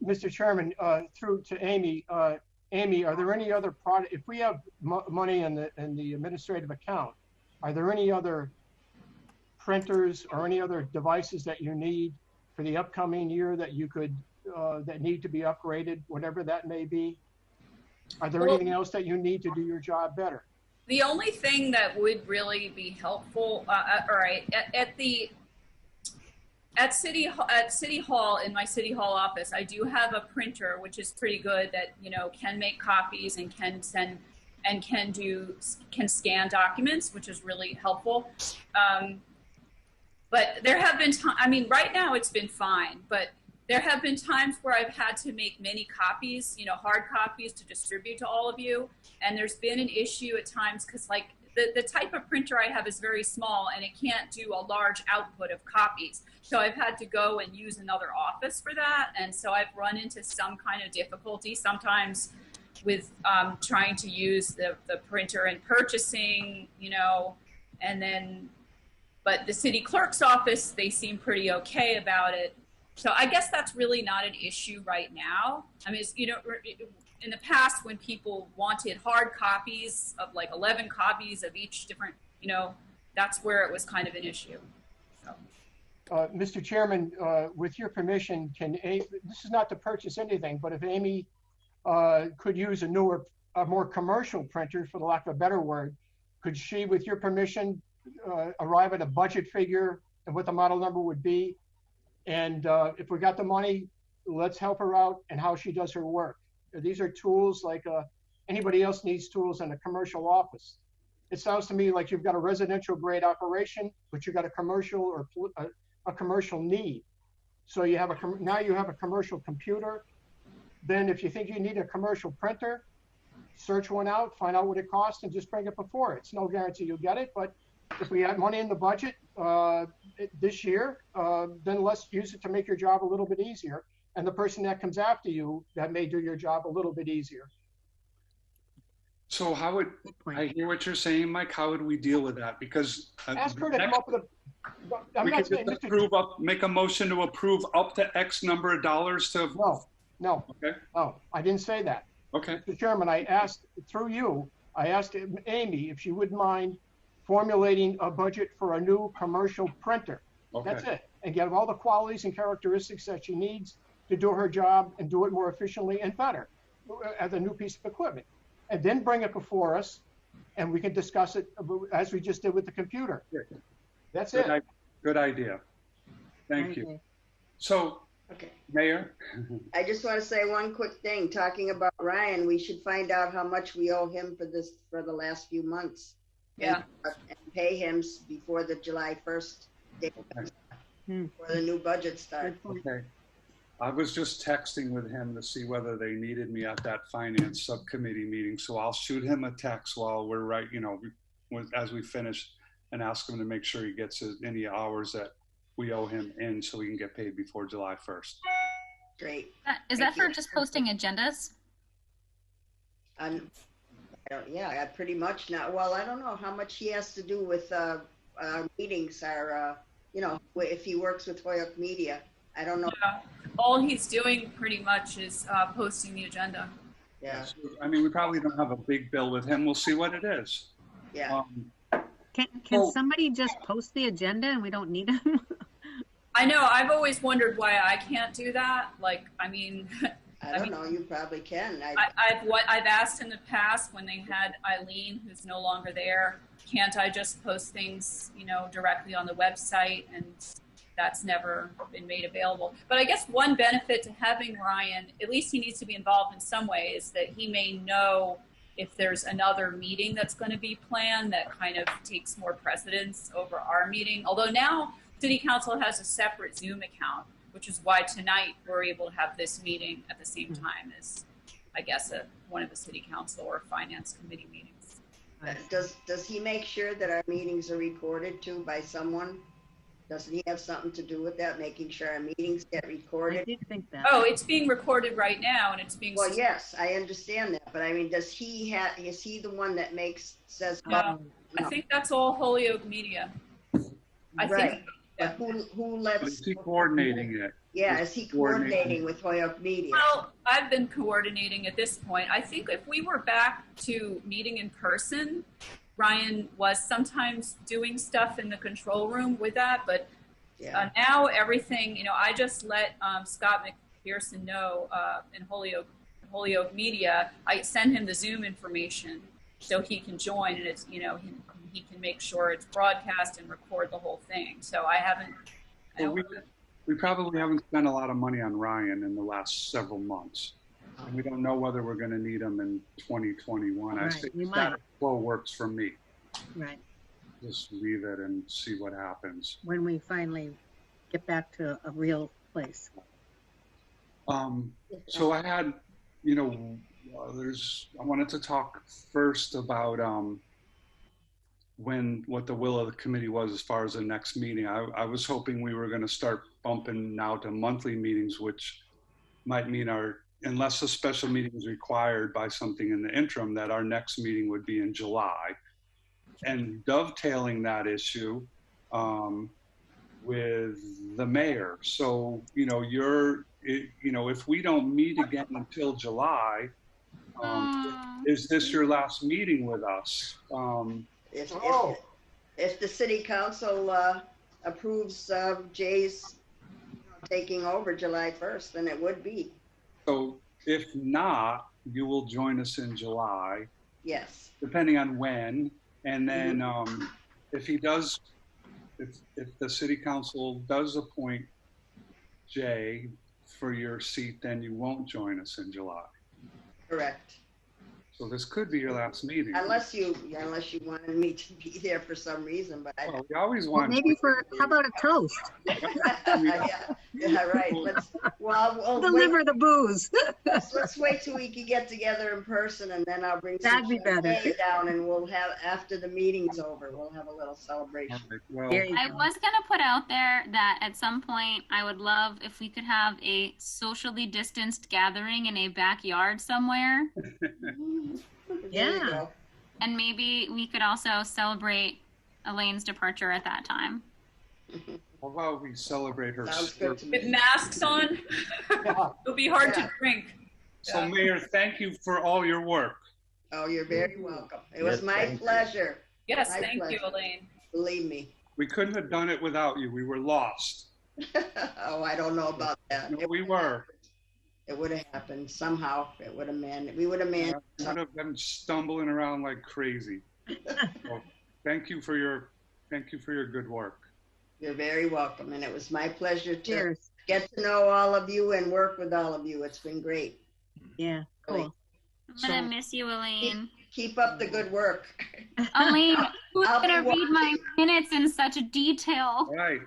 Mr. Chairman, through to Amy. Amy, are there any other product? If we have money in the administrative account, are there any other printers or any other devices that you need for the upcoming year that you could that need to be upgraded, whatever that may be? Are there anything else that you need to do your job better? The only thing that would really be helpful, all right, at City Hall, in my City Hall office, I do have a printer, which is pretty good, that can make copies and can send and can scan documents, which is really helpful. But there have been right now it's been fine, but there have been times where I've had to make many copies, hard copies to distribute to all of you. And there's been an issue at times because like the type of printer I have is very small and it can't do a large output of copies. So I've had to go and use another office for that. And so I've run into some kind of difficulty sometimes with trying to use the printer and purchasing, and then, but the city clerk's office, they seem pretty okay about it. So I guess that's really not an issue right now. I mean, in the past when people wanted hard copies of like 11 copies of each different, that's where it was kind of an issue. So. Mr. Chairman, with your permission, this is not to purchase anything, but if Amy could use a more commercial printer, for the lack of a better word, could she, with your permission, arrive at a budget figure and what the model number would be? And if we got the money, let's help her out and how she does her work. These are tools like anybody else needs tools in a commercial office. It sounds to me like you've got a residential grade operation, but you've got a commercial or a commercial need. So you have now you have a commercial computer. Then if you think you need a commercial printer, search one out, find out what it costs, and just bring it before. It's no guarantee you'll get it, but if we had money in the budget this year, then let's use it to make your job a little bit easier. And the person that comes after you, that may do your job a little bit easier. So how would, I hear what you're saying, Mike, how would we deal with that? Because ask her to come up with we could just make a motion to approve up to X number of dollars to. No, okay. No, I didn't say that. Okay. Mr. Chairman, I asked Amy if she wouldn't mind formulating a budget for a new commercial printer. Okay. That's it. And get all the qualities and characteristics that she needs to do her job and do it more efficiently and better as a new piece of equipment. And then bring it before us and we can discuss it as we just did with the computer. That's it. Good idea. Thank you. So, okay. Mayor? I just want to say one quick thing. Talking about Ryan, we should find out how much we owe him for the last few months. Yeah. And pay him before the July 1st date, before the new budget starts. Okay. I was just texting with him to see whether they needed me at that finance subcommittee meeting. So I'll shoot him a text while we're as we finish and ask him to make sure he gets any hours that we owe him in so we can get paid before July 1st. Great. Is that for just posting agendas? Yeah, pretty much now. Well, I don't know how much he has to do with meetings or, if he works with Holyoke Media. I don't know. Yeah. All he's doing pretty much is posting the agenda. Yeah. I mean, we probably don't have a big bill with him. We'll see what it is. Yeah. Can somebody just post the agenda and we don't need him? I know. I've always wondered why I can't do that. Like, I mean, I don't know. You probably can. I've asked in the past when they had Eileen, who's no longer there, can't I just post things, directly on the website? And that's never been made available. But I guess one benefit to having Ryan, at least he needs to be involved in some way, is that he may know if there's another meeting that's going to be planned that kind of takes more precedence over our meeting. Although now City Council has a separate Zoom account, which is why tonight we're able to have this meeting at the same time as, I guess, one of the City Council or Finance Committee meetings. Does he make sure that our meetings are recorded too by someone? Doesn't he have something to do with that, making sure our meetings get recorded? I did think that. Oh, it's being recorded right now, and it's being. Well, yes, I understand that, but I mean, is he the one that says? No, I think that's all Holyoke Media. I think. But who lets? Is he coordinating it? Yeah, is he coordinating with Holyoke Media? Well, I've been coordinating at this point. I think if we were back to meeting in person, Ryan was sometimes doing stuff in the control room with that, but now everything, I just let Scott McPherson know in Holyoke Media. I send him the Zoom information so he can join, and it's, he can make sure it's broadcast and record the whole thing. So I haven't. We probably haven't spent a lot of money on Ryan in the last several months. And we don't know whether we're going to need him in 2021. Right, I think status quo works for me. Right. Just leave it and see what happens. When we finally get back to a real place. So I had, you know, I wanted to talk first about what the will of the committee was as far as the next meeting. I was hoping we were going to start bumping now to monthly meetings, which might mean unless a special meeting is required by something in the interim, that our next meeting would be in July. And dovetailing that issue with the mayor. So, you know, if we don't meet again until July, is this your last meeting with us? If the city council approves Jay's taking over July 1st, then it would be. So if not, you will join us in July. Yes. Depending on when. And then if the city council does appoint Jay for your seat, then you won't join us in July. Correct. So this could be your last meeting. Unless you wanted me to be there for some reason, but I we always want. Maybe how about a toast? yeah, right. We'll deliver the booze. let's wait till we can get together in person, and then I'll bring That'd be better. down, and we'll have, after the meeting's over, we'll have a little celebration. Right. Well, I was gonna put out there that at some point I would love if we could have a socially distanced gathering in a backyard somewhere. There you go. And maybe we could also celebrate Elaine's departure at that time. how about we celebrate her? Sounds good to With me. masks on, it'll be hard to drink. So, Yeah. Mayor, thank you for all your work. Oh, you're very welcome. It was Yes, my thank you. pleasure. Yes, My thank you, pleasure. Elaine. Believe me. We couldn't have done it without you. We were lost. Oh, I don't know about that. No, we were. It would have happened somehow. We would have managed. We would have been stumbling around like crazy. So, thank you for your good work. You're very welcome, and it was my pleasure to Cheers. get to know all of you and work with all of you. It's been great. Yeah, cool. I'm gonna miss you, Elaine. Keep up the good work. Elaine, who's I'll be gonna read my minutes in such detail? Right.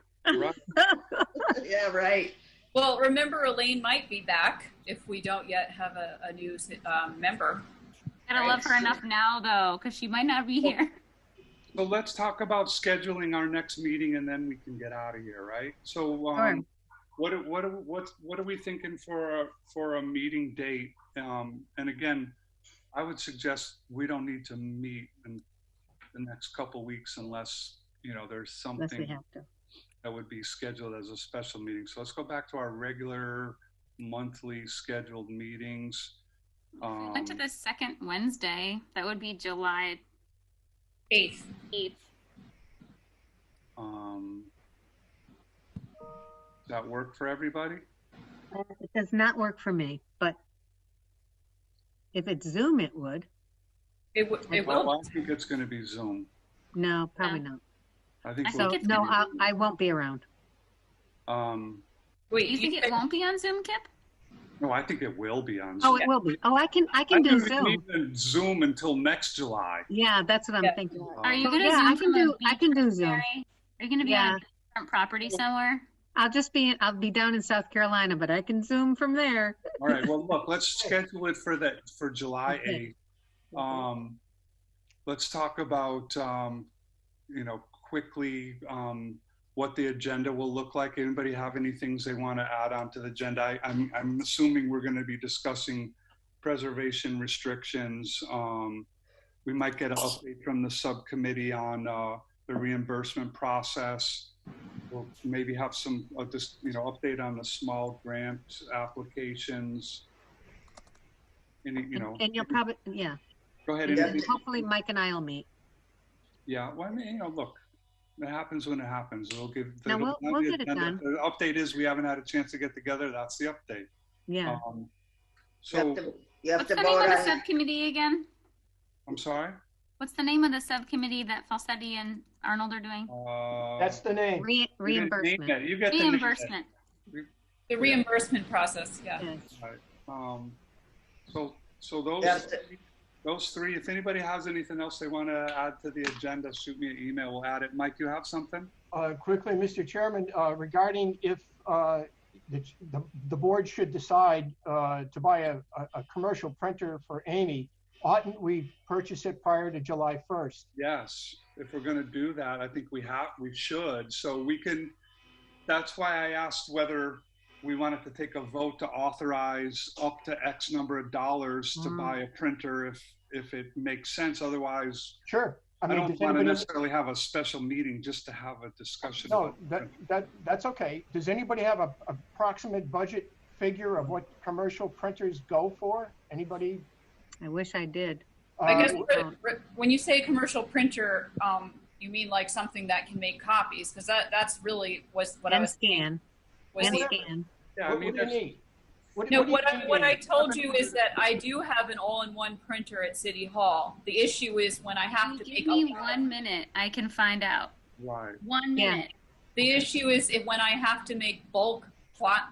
Yeah, right. Well, remember, Elaine might be back if we don't yet have a new member. Gotta love her enough now, though, because she might not be here. So let's talk about scheduling our next meeting, and then we can get out of here, right? So, what are we thinking for a meeting date? And again, I would suggest we don't need to meet in the next couple weeks unless there's Unless we something have to. that would be scheduled as a special meeting. So let's go back to our regular monthly scheduled meetings. We went to the second Wednesday. That would be July 8th. 8th. Does that work for everybody? It does not work for me, but if it's Zoom, it would. It Well, will. I think it's going to be Zoom. No, probably not. I think. I So think it's no, gonna I won't be around. Wait, You think it won't be on Zoom, Kip? No, I think it will be on Oh, Zoom. it will be. Oh, I can I do think we Zoom. need to Zoom until next July. Yeah, that's what I'm Yeah. thinking. Are you Oh, gonna yeah, Zoom I can from do- a I can do beach, Zoom. Mary? Are you gonna be Yeah. on a different property somewhere? I'll be down in South Carolina, but I can Zoom from there. All right. Well, look, let's schedule it for July Okay. 8th. Let's talk about quickly what the agenda will look like. Anybody have any things they want to add on to the agenda? I'm assuming we're going to be discussing preservation restrictions. We might get an update from the subcommittee on the reimbursement process. We'll maybe have some update on the small grant applications. And you'll probably, yeah. Go ahead. Yeah. Andy. Hopefully Mike and I will meet. Yeah, well, I mean, look, it happens when it happens. We'll give. No, we'll get it done. The update is we haven't had a chance to get together. That's the update. Yeah. So You have What's to the name vote of the on. subcommittee again? I'm sorry. What's the name of the subcommittee that Falsetti and Arnold are doing? That's the name. you didn't name Reimbursement. it. You get the name. Reimbursement. The reimbursement process, yeah. Yes. So those. You have to- Those three, if anybody has anything else they want to add to the agenda, shoot me an email. We'll add it. Mike, you have something? Quickly, Mr. Chairman, regarding if the board should decide to buy a commercial printer for Amy, oughtn't we purchase it prior to July 1st? Yes, if we're going to do that, I think we should. So we can, that's why I asked whether we wanted to take a vote to authorize up to X number of dollars to buy a printer if it makes sense. Otherwise, Sure. I don't want to necessarily have a special meeting just to have a discussion. No, that's okay. Does anybody have a approximate budget figure of what commercial printers go for? Anybody? I wish I did. I guess when you say commercial printer, you mean like something that can make copies? Because that's really what I was scan. Was the, scan. Yeah, I mean, what do you need? What I told you is that I do have an all-in-one printer at City Hall. The issue is when I have to Give make me 1 minute. I can find out. right. 1 minute. The issue is when I have to make bulk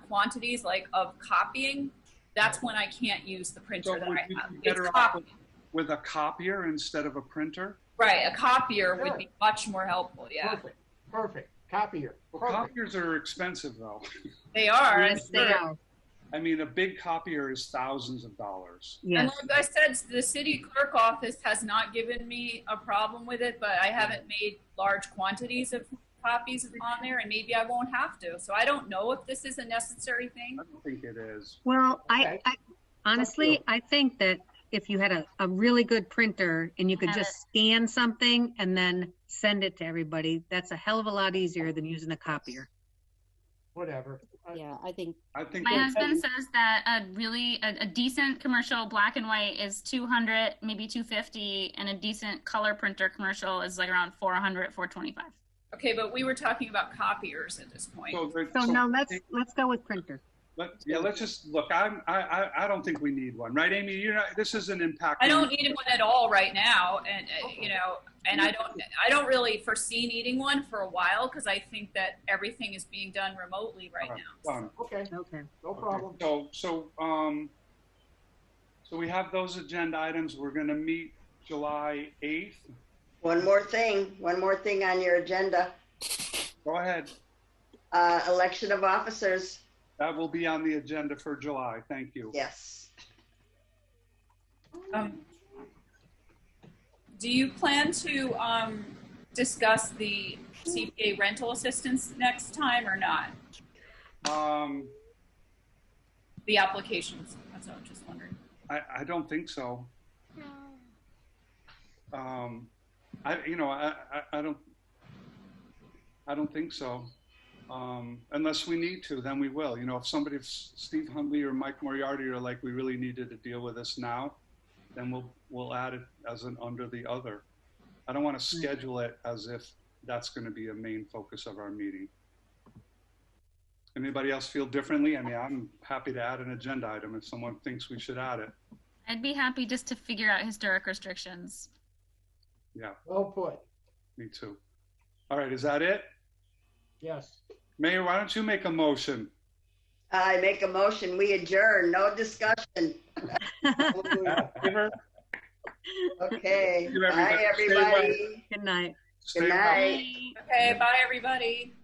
quantities like of copying, that's when I can't use the printer So that would I you have. be It's better off copying. with a copier instead of a printer? Right, a copier would Sure. be much more helpful. Yeah, Perfect. Copier. Well, Perfect. copiers are expensive though. they are. Yes, they are. I mean, a big copier is thousands of dollars. And Yes. like I said, the city clerk office has not given me a problem with it, but I haven't made large quantities of copies on there, and maybe I won't have to. So I don't know if this is a necessary thing. I don't think it is. Well, Okay. I honestly, I think that if you had a really good printer and you could just scan something and then send it to everybody, that's a hell of a lot easier than using a copier. Whatever. Yeah, I think I think My that's- husband says that a decent commercial black and white is 200, maybe 250, and a decent color printer commercial is like around 400, 425. Okay, but we were talking about copiers at this point. So no, let's go with printer. let's just look. I don't think we need one, right, Amy? You're not. This isn't impacting. I don't need one at all right now, and you know, and I don't really foresee needing one for a while because I think that everything is being done remotely right now. Done. Okay. Okay. No problem. So we have those agenda items. We're going to meet July 8th. One more thing on your agenda, Go ahead. election of officers. That will be on the agenda for July. Thank you. Yes. Do you plan to discuss the CPA rental assistance next time or not? The applications. That's what I'm just wondering. I don't think so. I don't think so. Unless we need to, then we will. You know, if somebody, if Steve Huntley or Mike Moriarty are like, we really needed to deal with this now, then we'll add it as an under the other. I don't want to schedule it as if that's going to be a main focus of our meeting. Anybody else feel differently? I mean, I'm happy to add an agenda item if someone thinks we should add it. I'd be happy just to figure out historic restrictions. Yeah, Well put. me too. All right, is that it? Yes. Mayor, why don't you make a motion? I make a motion, we adjourn, no discussion. Favor? Okay, Thank you, bye, everybody. Stay well. everybody. Good night. Stay Good well. night. Okay, bye everybody.